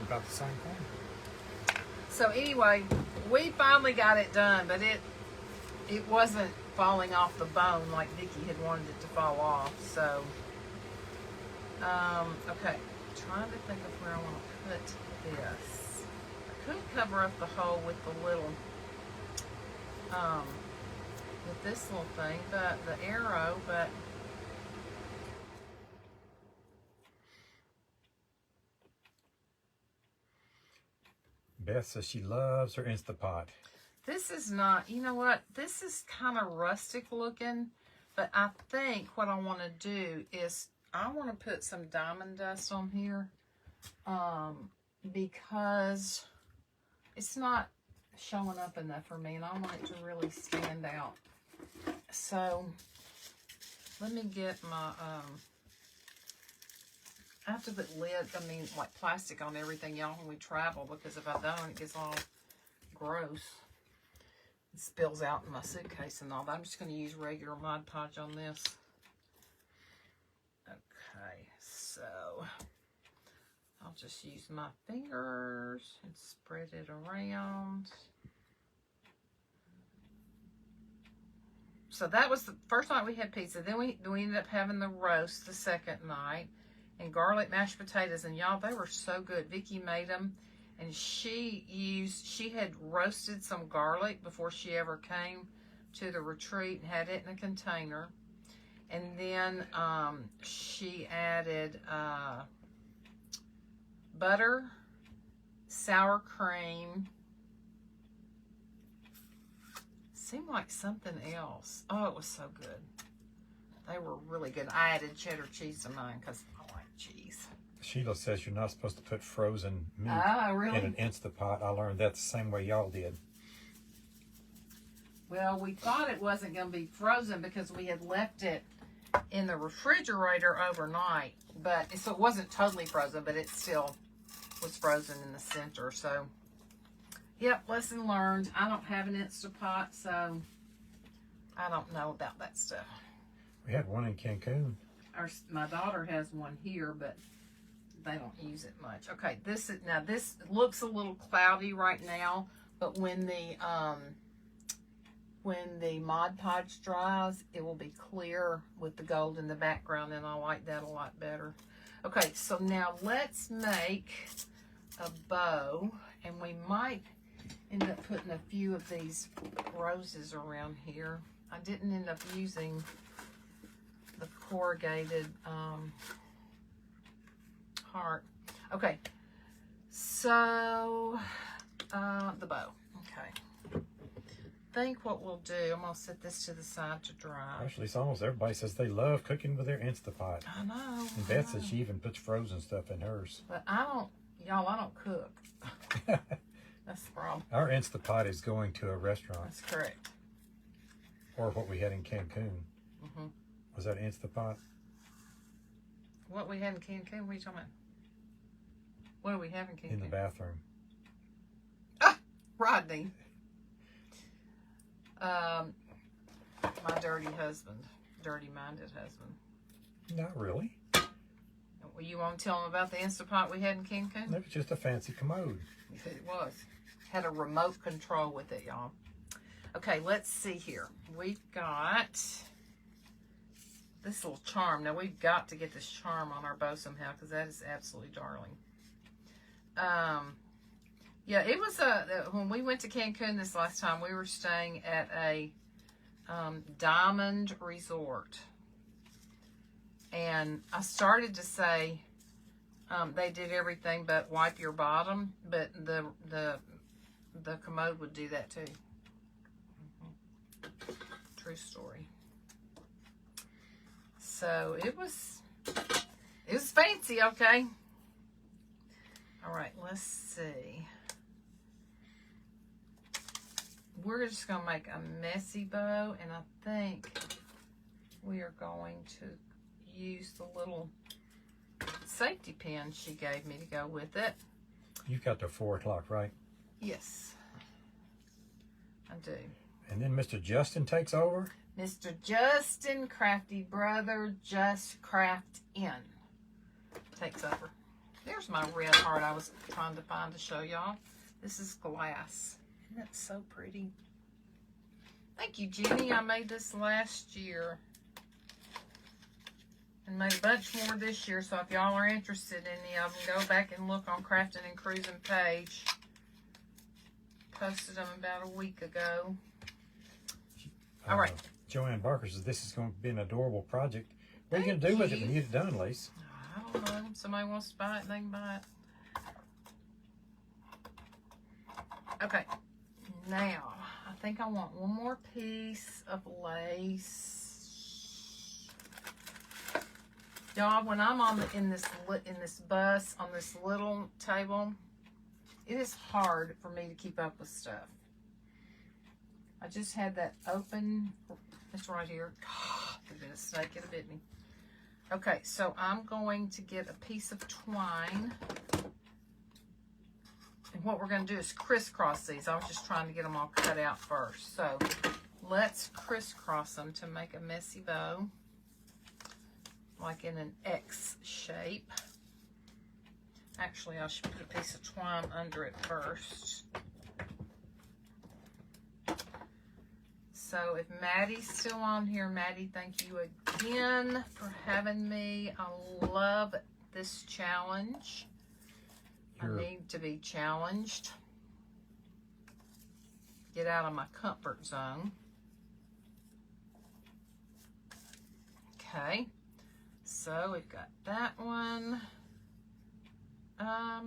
About the same thing. So anyway, we finally got it done, but it wasn't falling off the bone like Vicki had wanted it to fall off. So, okay, trying to think of where I want to put this. I could cover up the hole with the little, with this little thing, but the arrow, but Beth says she loves her Instapot. this is not, you know what, this is kind of rustic looking, but I think what I want to do is I want to put some diamond dust on here, because it's not showing up enough for me, and I want it to really stand out. So let me get my, I have to put like plastic on everything, y'all, when we travel, because if I don't, it gets all gross. It spills out in my suitcase and all that. I'm just going to use regular Mod Podge on this. Okay, so I'll just use my fingers and spread it around. So that was the first night we had pizza. Then we ended up having the roast the second night. And garlic mashed potatoes. And y'all, they were so good. Vicki made them. And she had roasted some garlic before she ever came to the retreat and had it in a container. And then she added butter, sour cream. Seemed like something else. Oh, it was so good. They were really good. I added cheddar cheese to mine because I like cheese. Sheila says you're not supposed to put frozen meat really? in an Instapot. I learned that the same way y'all did. Well, we thought it wasn't going to be frozen because we had left it in the refrigerator overnight. So it wasn't totally frozen, but it still was frozen in the center. So, yep, lesson learned. I don't have an Instapot, so I don't know about that stuff. We had one in Cancun. My daughter has one here, but they don't use it much. Okay, this looks a little cloudy right now, but when the Mod Podge dries, it will be clear with the gold in the background, and I like that a lot better. Okay, so now let's make a bow, and we might end up putting a few of these roses around here. I didn't end up using the corrugated heart. Okay, so the bow. Okay, I think what we'll do, I'm gonna set this to the side to dry. Actually, it's almost everybody says they love cooking with their Instapot. I know. And Beth says she even puts frozen stuff in hers. But I don't cook. That's the problem. Our Instapot is going to a restaurant. That's correct. Or what we had in Cancun. Mm-hmm. Was that Instapot? What we had in Cancun? What are you talking about? What do we have in Cancun? In the bathroom. Ah, Rodney. My dirty-minded husband. Not really. Well, you want to tell him about the Instapot we had in Cancun? That was just a fancy commode. It was. Had a remote control with it, y'all. Okay, let's see here. We've got this little charm. Now, we've got to get this charm on our bow somehow because that is absolutely darling. Yeah, it was when we went to Cancun this last time, we were staying at a diamond resort. And I started to say they did everything but wipe your bottom, but the commode would do that too. True story. So it was fancy, okay? All right, let's see. We're just going to make a messy bow, and I think we are going to use the little safety pin she gave me to go with it. You've got the 4 o'clock, right? Yes, I do. And then Mr. Justin takes over? Mr. Justin, crafty brother, just craft in, takes over. There's my red heart I was trying to find to show y'all. This is glass. Isn't that so pretty? Thank you, Jenny. I made this last year. And made a bunch more this year. So if y'all are interested in any of them, go back and look on Crafting and Cruising page. Posted them about a week ago. All right. Joanne Barker says this is going to be an adorable project. What are you going to do with it when you get it done, Lise? I don't know. Somebody wants to buy it, they can buy it. Okay. Now, I think I want one more piece of lace. Y'all, when I'm in this bus on this little table, it is hard for me to keep up with stuff. I just had that open. It's right here. There's been a snake, it bit me. Okay, so I'm going to get a piece of twine. And what we're going to do is crisscross these. I was just trying to get them all cut out first. So let's crisscross them to make a messy bow. Like in an X shape. Actually, I should put a piece of twine under it first. So if Maddie's still on here, Maddie, thank you again for having me. I love this challenge. I need to be challenged. Get out of my comfort zone. Okay. So we've got that one. Yeah.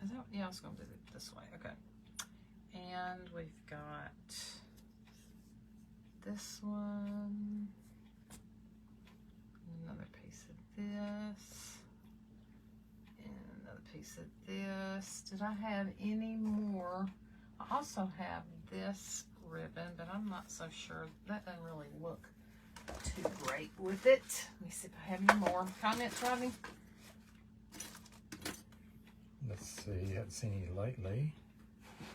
Is that, yeah, I was going to do it this way. Okay. And we've got this one, another piece of this, and another piece of this. Did I have any more? I also have this ribbon, but I'm not so sure. That doesn't really look too great with it. Let me see if I have any more comments, Rodney. Let's see, haven't seen any lately.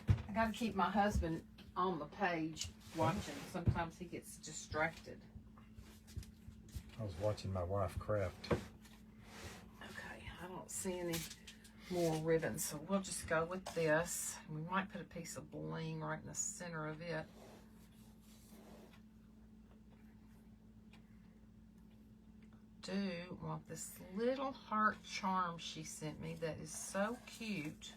I got to keep my husband on the page watching. Sometimes he gets distracted. I was watching my wife craft. Okay, I don't see any more ribbons, so we'll just go with this. We might put a piece of bling right in the center of it. Do want this little heart charm she sent me that is so cute.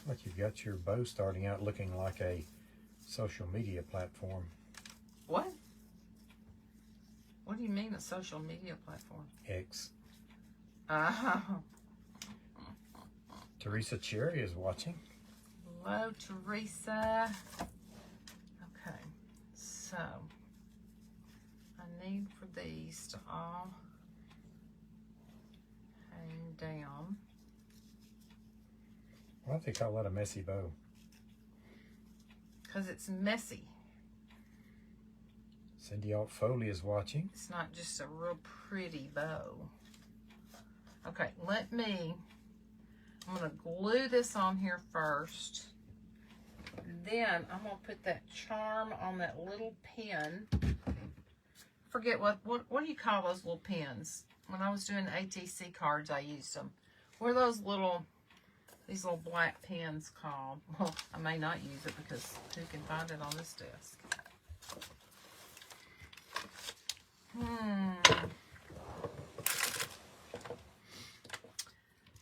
Like you've got your bow starting out looking like a social media platform. What? What do you mean a social media platform? X. Oh. Teresa Cherry is watching. Hello, Teresa. Okay, so I need for these to all hang down. Why do they call that a messy bow? Because it's messy. Cindy Alt Foley is watching. It's not just a real pretty bow. Okay, I'm going to glue this on here first. Then I'm going to put that charm on that little pin. Forget what do you call those little pins? When I was doing ATC cards, I used them. What are those these little black pins called? Well, I may not use it because who can find it on this desk?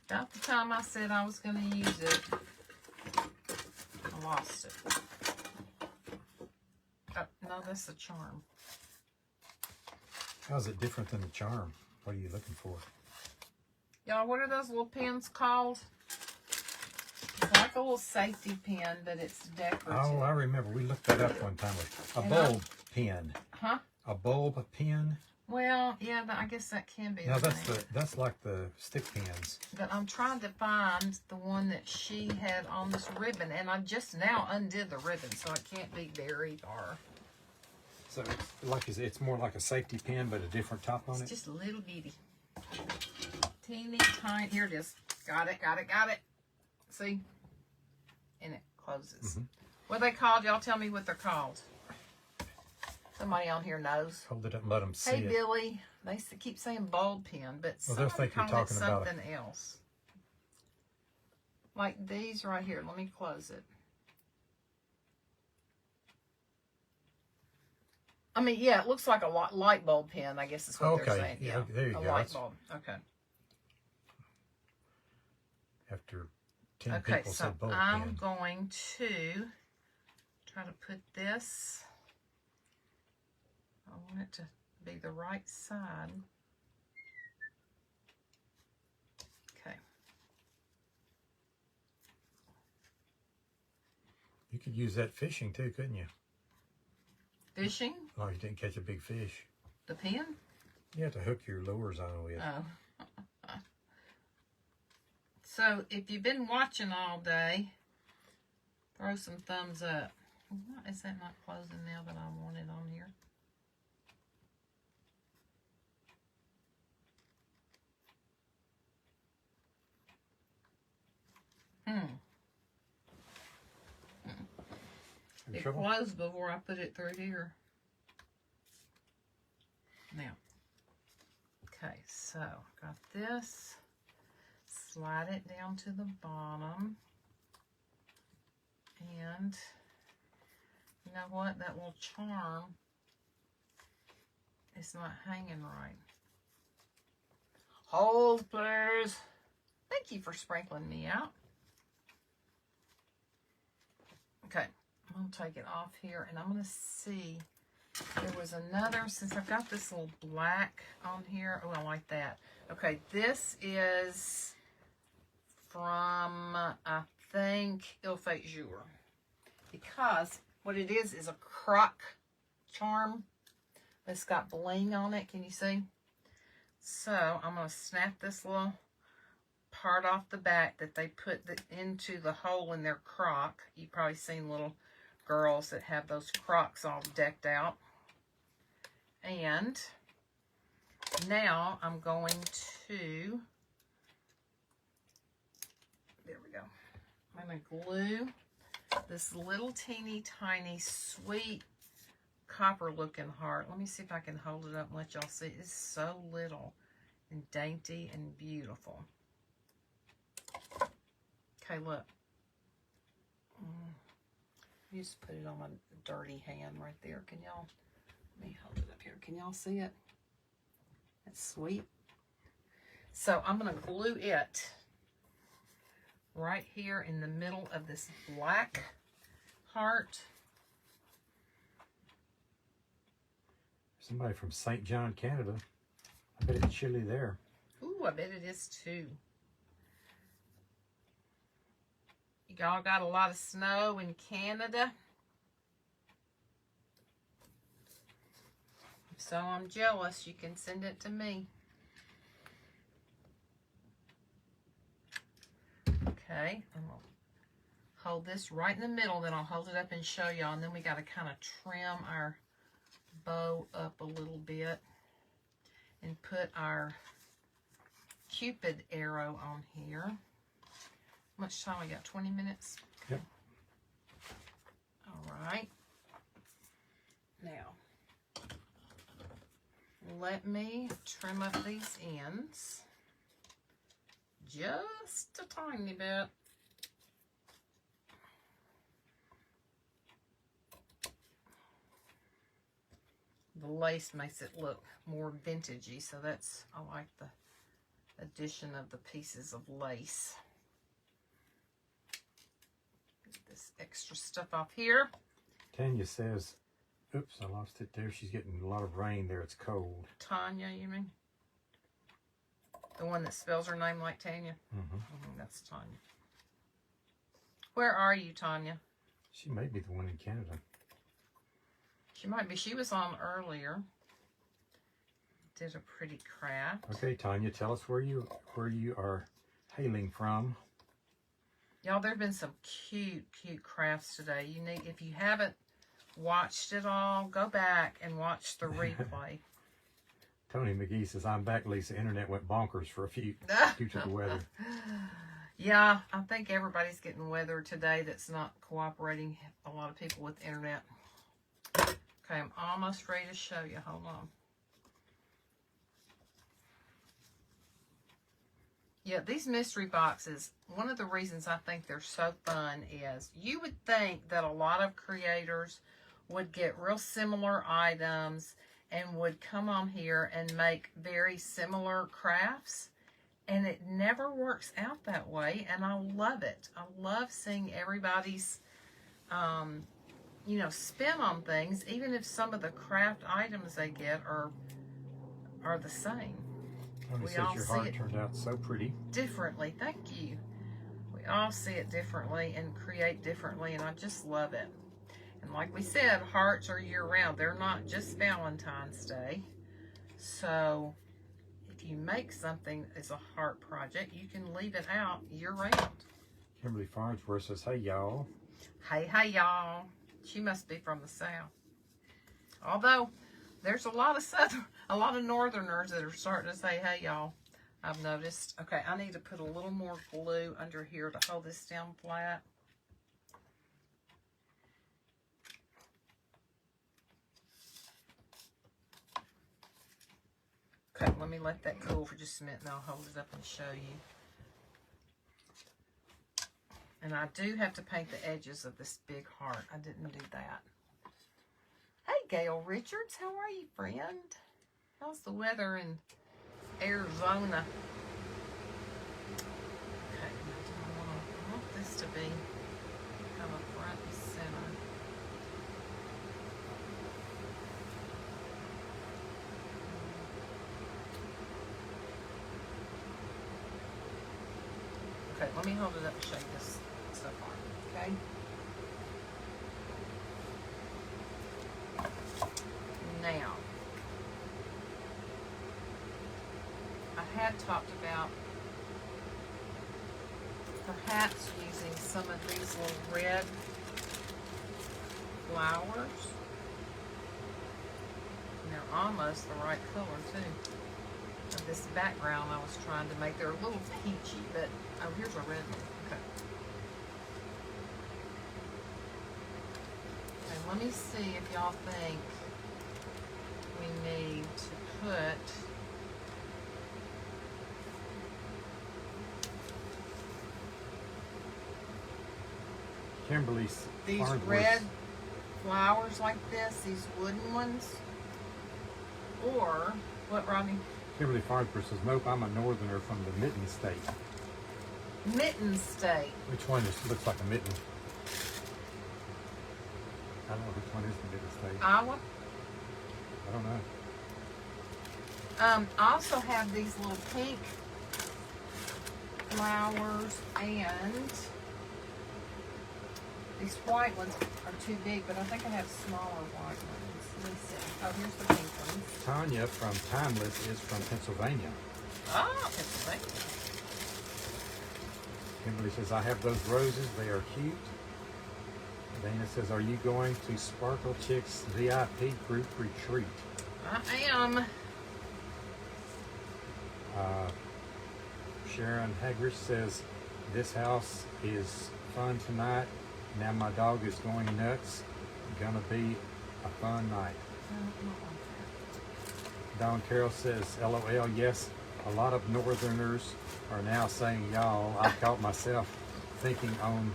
About the time I said I was going to use it, I lost it. Oh, no, that's a charm. How's it different than the charm? What are you looking for? Y'all, what are those little pins called? It's like a little safety pin, but it's decorative. Oh, I remember. We looked that up one time. A bulb pin. Huh? A bulb pin. Well, yeah, I guess that can be. No, that's like the stick pins. But I'm trying to find the one that she had on this ribbon, and I just now undid the ribbon, so it can't be buried or. So it's more like a safety pin, but a different top on it. It's just a little bitty, teeny tiny. Here it is. Got it. Got it. Got it. See, and it closes. What are they called? Y'all tell me what they're called. Somebody on here knows. Hold it up and let them see Hey, it. Billy. They keep saying bulb pin, but Well, they'll think you're talking about something else. Like these right here. Let me close it. I mean, yeah, it looks like a light bulb pin, I guess is what they're saying. Yeah, there you a go. light bulb. Okay. After 10 people said bulb I'm pin. going to try to put this. I want it to be the right side. Okay. You could use that fishing too, couldn't you? Fishing? Oh, you didn't catch a big fish. The pin? You have to hook your lures on with. Oh. So if you've been watching all day, throw some thumbs up. Why is that not closing now that I want it on here? It closed before I put it through here. Now, okay, so got this. Slide it down to the bottom. And you know what? That little charm is not hanging right. Hold, please. Thank you for sprinkling me out. Okay, I'm going to take it off here, and I'm going to see. There was another, since I've got this little black on here. Oh, I like that. Okay, this is from, I think, Il Fait Jour. Because what it is a croc charm. It's got bling on it. Can you see? So I'm going to snap this little part off the back that they put into the hole in their croc. You've probably seen little girls that have those crocs all decked out. And now I'm going to, there we go. I'm going to glue this little teeny tiny sweet copper looking heart. Let me see if I can hold it up and let y'all see. It's so little and dainty and beautiful. Okay, look. You just put it on my dirty hand right there. Can y'all, let me hold it up here. Can y'all see it? That's sweet. So I'm going to glue it right here in the middle of this black heart. Somebody from St. John, Canada. I bet it's chilly there. Ooh, I bet it is too. Y'all got a lot of snow in Canada? So I'm jealous. You can send it to me. Okay, I'm going to hold this right in the middle, then I'll hold it up and show y'all, and then we got to kind of trim our bow up a little bit and put our Cupid arrow on here. How much time we got? 20 minutes? Yep. All right. Now, let me trim up these ends just a tiny bit. The lace makes it look more vintagey, so that's, I like the addition of the pieces of lace. Get this extra stuff off here. Tanya says, oops, I lost it there. She's getting a lot of rain there. It's cold. Tanya, you mean? The one that spells her name like Tanya? Mm-hmm. That's Tanya. Where are you, Tanya? She may be the one in Canada. She might be. She was on earlier. Did a pretty craft. Okay, Tanya, tell us where you are hailing from. Y'all, there have been some cute crafts today. You need, if you haven't watched it all, go back and watch the replay. Tony McGee says, I'm back, Lisa. Internet went bonkers for a few due to the weather. Yeah, I think everybody's getting weather today that's not cooperating. A lot of people with internet. Okay, I'm almost ready to show you. Hold on. Yeah, these mystery boxes, one of the reasons I think they're so fun is you would think that a lot of creators would get real similar items and would come on here and make very similar crafts. And it never works out that way, and I love it. I love seeing everybody's, you know, spin on things, even if some of the craft items they get are the same. Tony says your heart turned out so pretty. Differently, thank you. We all see it differently and create differently, and I just love it. And like we said, hearts are year-round. They're not just Valentine's Day. So if you make something as a heart project, you can leave it out year-round. Kimberly Farnsworth says, hey, y'all. Hey, y'all. She must be from the South. Although, there's a lot of Northerners that are starting to say, hey, y'all. I've noticed. Okay, I need to put a little more glue under here to hold this down flat. Okay, let me let that cool for just a minute and I'll hold it up and show you. And I do have to paint the edges of this big heart. I didn't do that. Hey, Gail Richards, how are you, friend? How's the weather in Arizona? Okay, I want this to be kind of front and center. Okay, let me hold it up and show you this so far, okay? Now, I had talked about perhaps using some of these little red flowers. And they're almost the right color too. Of this background I was trying to make. They're a little peachy, but oh, here's a red one. Okay. Okay, let me see if y'all think we need to put Kimberly's these Farnsworth. red flowers like this, these wooden ones, or what, Rodney? Kimberly Farnsworth says, nope, I'm a northerner from the Mitten State. Mitten State. Which one looks like a mitten? I don't know which one is the Mitten State. Iowa. I don't know. I also have these little pink flowers, and these white ones are too big, but I think I have smaller white ones. Let me see. Oh, here's the pink ones. Tanya from Timeless is from Pennsylvania. Oh, Pennsylvania. Kimberly says, I have those roses. They are cute. Dana says, are you going to Sparkle Chicks VIP group retreat? I am. Sharon Hagrish says, this house is fun tonight. Now my dog is going nuts. Gonna be a fun night. Don Carroll says, LOL, yes, a lot of Northerners are now saying y'all. I caught myself thinking on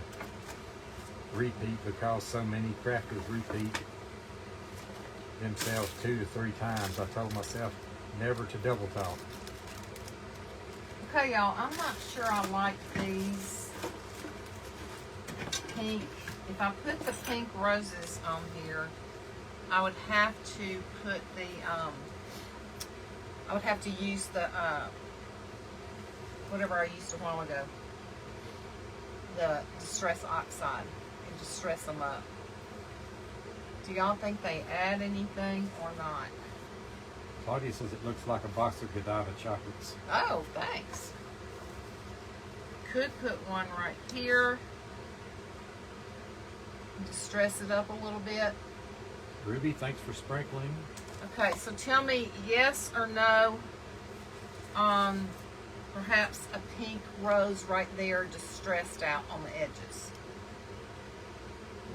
repeat because so many crafters repeat themselves 2 to 3 times. I told myself never to double talk. Okay, y'all, I'm not sure I like these pink. If I put the pink roses on here, I would have to put the, I would have to use the, whatever I used a while ago, the Distress Oxide, and distress them up. Do y'all think they add anything or not? Claudia says it looks like a box of Godiva chocolates. Oh, thanks. Could put one right here. Distress it up a little bit. Ruby, thanks for sprinkling. Okay, so tell me yes or no on perhaps a pink rose right there distressed out on the edges.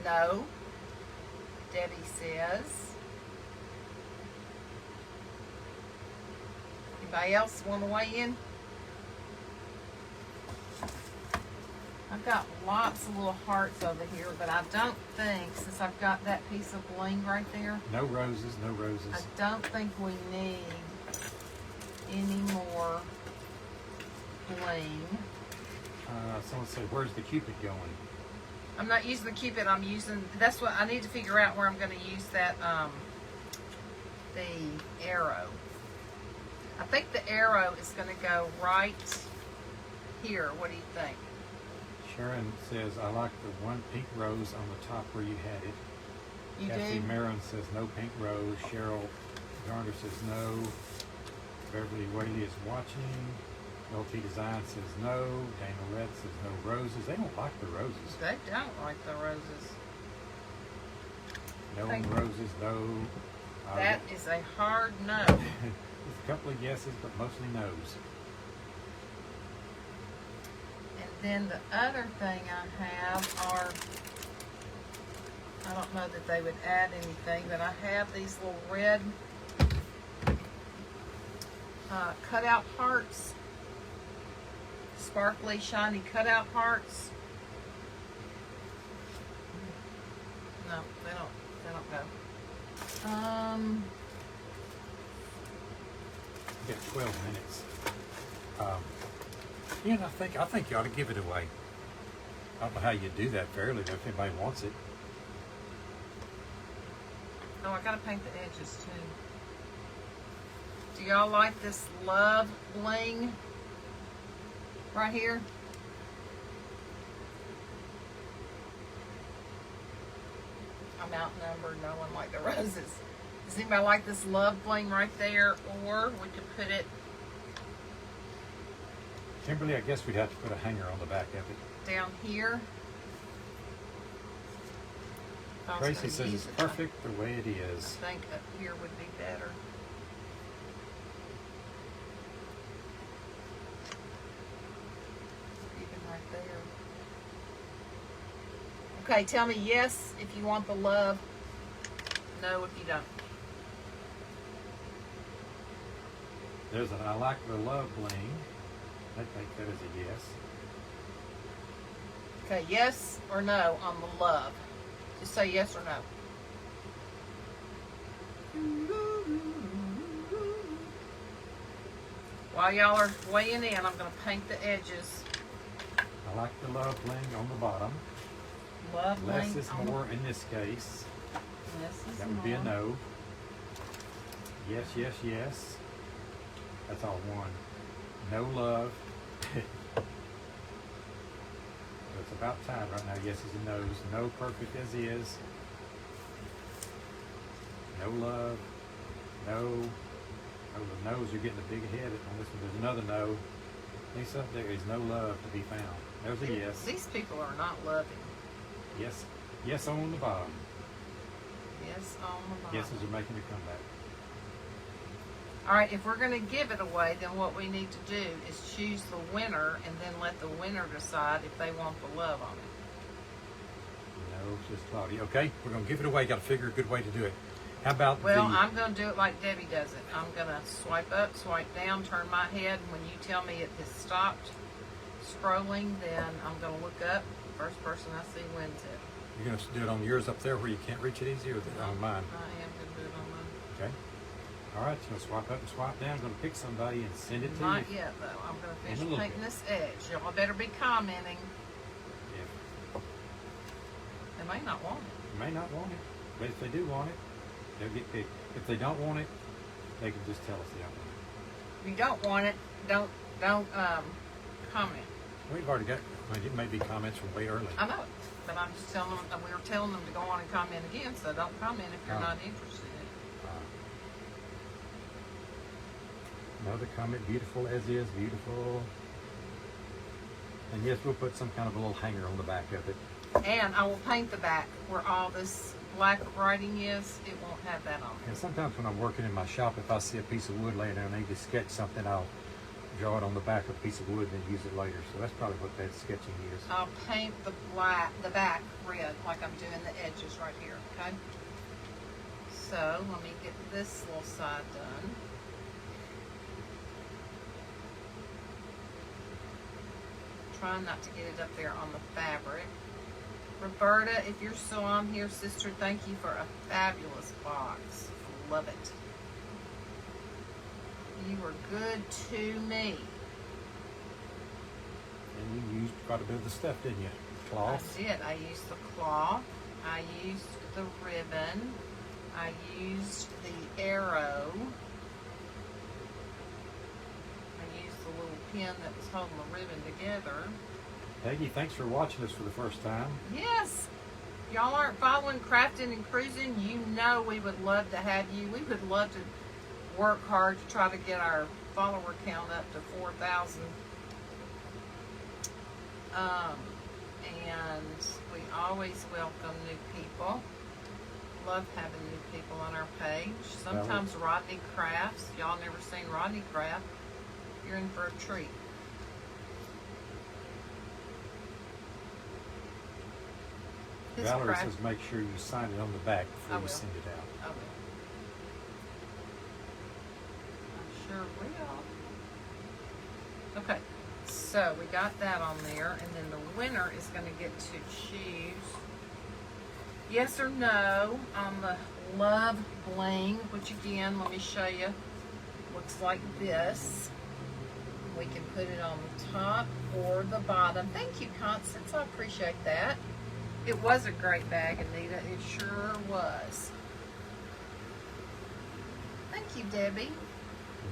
No. Debbie says. Anybody else want to weigh in? I've got lots of little hearts over here, but I don't think, since I've got that piece of bling right there, No roses, no roses. I don't think we need any more bling. Someone said, where's the Cupid going? I'm not using the Cupid, I'm using, that's what, I need to figure out where I'm going to use that, the arrow. I think the arrow is going to go right here. What do you think? Sharon says, I like the one pink rose on the top where you had it. You Kathy do? Marin says, no pink rose. Cheryl Garner says, no. Beverly Whaley is watching. LT Design says no. Dana Lett says no roses. They don't like the roses. They don't like the roses. No on roses, no. That is a hard no. There's a couple of yeses, but mostly no's. And then the other thing I have are, I don't know that they would add anything, but I have these little red cutout hearts. Sparkly, shiny cutout hearts. No, they don't go. You got 12 minutes. Yeah, I think you ought to give it away. I don't know how you do that fairly, but if anybody wants it. Oh, I gotta paint the edges too. Do y'all like this love bling right here? I'm outnumbered. No one liked the roses. Does anybody like this love bling right there? Or we could put it Kimberly, I guess we'd have to put a hanger on the back of it. down here. I was Tracy gonna says use it's it. perfect the way it is. I think up here would be better. Even right there. Okay, tell me yes if you want the love, no if you don't. There's an I like the love bling. I think that is a yes. Okay, yes or no on the love. Just say yes or no. While y'all are weighing in, I'm going to paint the edges. I like the love bling on the bottom. Love Less bling is on more in this case. Less is That would be a more. no. Yes, yes, yes. That's all one. No love. It's about time right now. Yeses and no's. No perfect as is. No love. No. Oh, the no's are getting a big head on this one. There's another no. Lisa, there is no love to be found. There's a yes. These people are not loving. Yes. Yes on the bottom. Yes on the bottom. Yeses are making a comeback. All right, if we're going to give it away, then what we need to do is choose the winner and then let the winner decide if they want the love on it. No, it's just Claudia. Okay, we're going to give it away. Got to figure a good way to do it. How about Well, the... I'm going to do it like Debbie does it. I'm going to swipe up, swipe down, turn my head. When you tell me it has stopped scrolling, then I'm going to look up. First person I see wins it. You're going to do it on yours up there where you can't reach it easy, or on mine? I am going to do it on mine. Okay. All right, you're going to swipe up and swipe down. I'm going to pick somebody and send it to Not you. yet, though. I'm going to In a finish little painting bit. this edge. Y'all better be commenting. Yeah. They may not want it. You may not want it, but if they do want it, they'll get picked. If they don't want it, they can just tell us they don't want it. If you don't want it, don't comment. We've already got, well, it may be comments from way early. I know it, but I'm just telling them, we were telling them to go on and comment again, so don't comment if you're Oh. not interested in it. Another comment, beautiful as is, beautiful. And yes, we'll put some kind of a little hanger on the back of it. And I will paint the back where all this black writing is. It won't have that on And it. sometimes when I'm working in my shop, if I see a piece of wood laying there and I need to sketch something, I'll draw it on the back of a piece of wood and then use it later. So that's probably what that sketching is. I'll paint the back red like I'm doing the edges right here, okay? So let me get this little side done. Trying not to get it up there on the fabric. Roberta, if you're still on here, sister, thank you for a fabulous box. Love it. You were good to me. And you used quite a bit of the stuff, didn't you? Cloth. I did. I used the cloth. I used the ribbon. I used the arrow. I used the little pin that was holding the ribbon together. Peggy, thanks for watching us for the first time. Yes. If y'all aren't following Crafting and Cruising, you know we would love to have you. We would love to work hard to try to get our follower count up to 4,000. And we always welcome new people. Love having new people on our page. Sometimes Rodney crafts. Y'all never seen Rodney craft. You're in for a treat. His Valerie craft- says make sure you sign it on the back I before you will. send it out. I will. I sure will. Okay, so we got that on there, and then the winner is going to get to choose yes or no on the Love Bling, which again, let me show you. Looks like this. We can put it on the top or the bottom. Thank you, Constance. I appreciate that. It was a great bag, Anita. It sure was. Thank you, Debbie.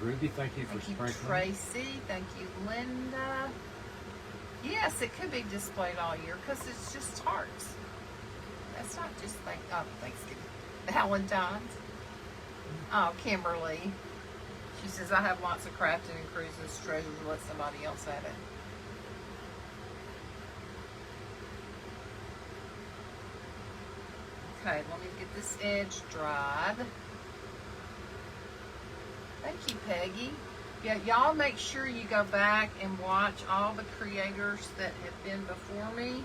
Ruby, thank you for Thank you, sprinkling. Tracy. Thank you, Linda. Yes, it could be displayed all year because it's just hearts. That's not just Thanksgiving. Valentine's. Oh, Kimberly. She says, I have lots of crafting and cruises treasures. Let somebody else have it. Okay, let me get this edge dried. Thank you, Peggy. Yeah, y'all make sure you go back and watch all the creators that have been before me.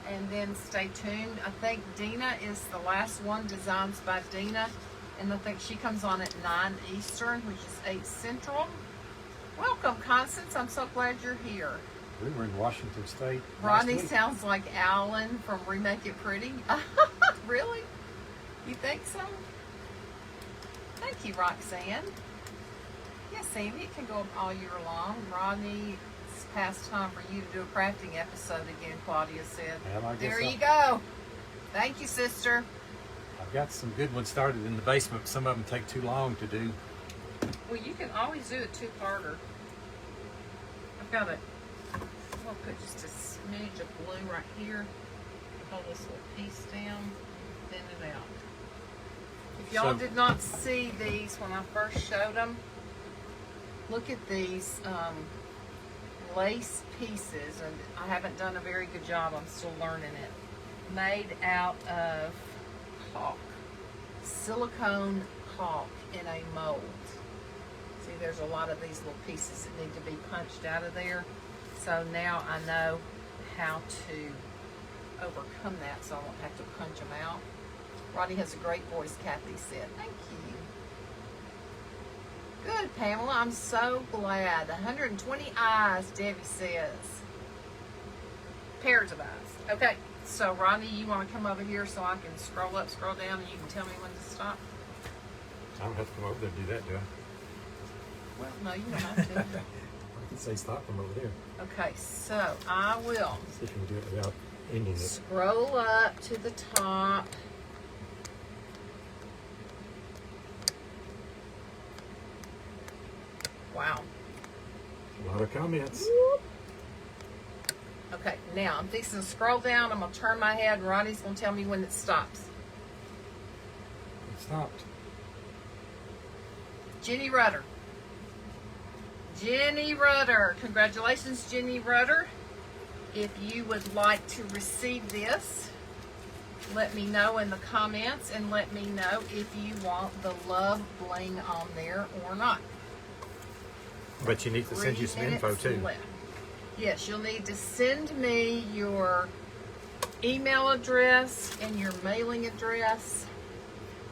And then stay tuned. I think Dina is the last one, Designs by Dina. And I think she comes on at 9 Eastern, which is 8 Central. Welcome, Constance. I'm so glad you're here. We were in Washington State. Rodney last week. sounds like Alan from Remake It Pretty. Really? You think so? Thank you, Roxanne. Yes, Sandy, it can go up all year long. Rodney, it's past time for you to do a crafting episode again, Claudia said. Well, I guess There I- you go. Thank you, sister. I've got some good ones started in the basement. Some of them take too long to do. Well, you can always do a two-parter. I've got a, I'll put just a smidge of blue right here. Hold this little piece down, thin it out. If y'all So- did not see these when I first showed them, look at these lace pieces, and I haven't done a very good job. I'm still learning it. Made out of caulk, silicone caulk in a mold. See, there's a lot of these little pieces that need to be punched out of there. So now I know how to overcome that, so I won't have to punch them out. Rodney has a great voice, Kathy said. Thank you. Good, Pamela. I'm so glad. 120 eyes, Debbie says. Pairs of eyes. Okay, so Rodney, you want to come over here so I can scroll up, scroll down, and you can tell me when to stop? I don't have to come over there and do that, do I? Well, no, you don't have to. I can say stop from over there. Okay, so I will See if you can do it without ending it. scroll up to the top. Wow. A lot of comments. Okay, now I'm fixing to scroll down. I'm going to turn my head, and Ronnie's going to tell me when it stops. It stopped. Jenny Rudder. Jenny Rudder. Congratulations, Jenny Rudder. If you would like to receive this, let me know in the comments, and let me know if you want the love bling on there or not. But you need to send you some 3 info minutes too. left. Yes, you'll need to send me your email address and your mailing address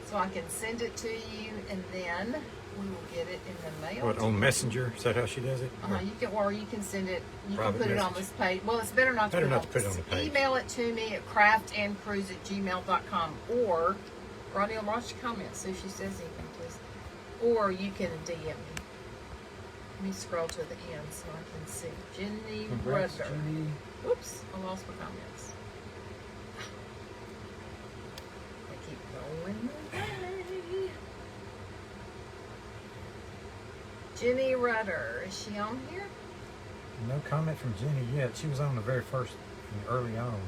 so I can send it to you, and then we will get it in the mail. What, to on you. Messenger? Is that how she does it? You can, or you can send it. You Private can put it on message. this page. Well, it's better not to Better put, not to put it on the page. Email it to me at craftandcruise@gmail.com, or Rodney will watch the comments. See if she says anything, please. Or you can DM me. Let me scroll to the end so I can see. Jenny Congrats, Rudder. Jenny. Oops, I lost my comments. They keep going away. Jenny Rudder, is she on here? No comment from Jenny yet. She was on the very first, early on.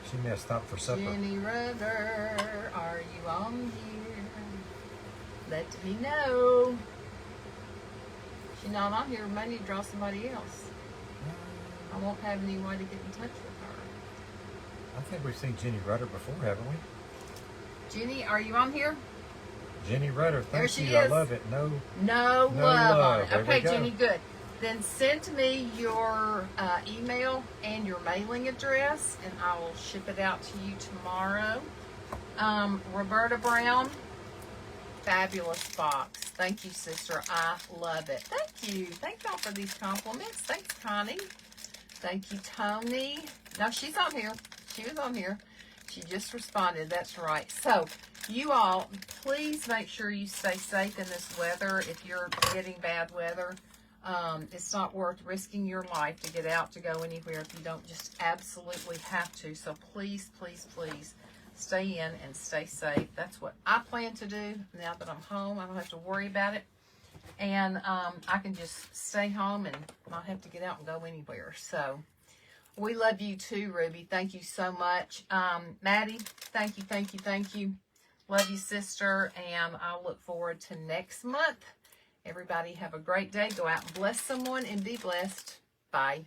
She may have stopped for supper. Jenny Rudder, are you on here? Let me know. She's not on here. We may need to draw somebody else. I won't have any way to get in touch with her. I think we've seen Jenny Rudder before, haven't we? Jenny, are you on here? Jenny Rudder, There thank she you. I is. love it. No No love on love. it. There we Okay, go. Jenny, good. Then send me your email and your mailing address, and I will ship it out to you tomorrow. Roberta Brown, fabulous box. Thank you, sister. I love it. Thank you. Thank y'all for these compliments. Thanks, Connie. Thank you, Tony. No, she's on here. She was on here. She just responded. That's right. So, you all, please make sure you stay safe in this weather. If you're getting bad weather, it's not worth risking your life to get out to go anywhere if you don't just absolutely have to. So, please, please, please stay in and stay safe. That's what I plan to do now that I'm home. I don't have to worry about it. And I can just stay home and not have to get out and go anywhere. So, we love you too, Ruby. Thank you so much. Maddie, thank you, thank you, thank you. Love you, sister. And I'll look forward to next month. Everybody have a great day. Go out and bless someone and be blessed. Bye.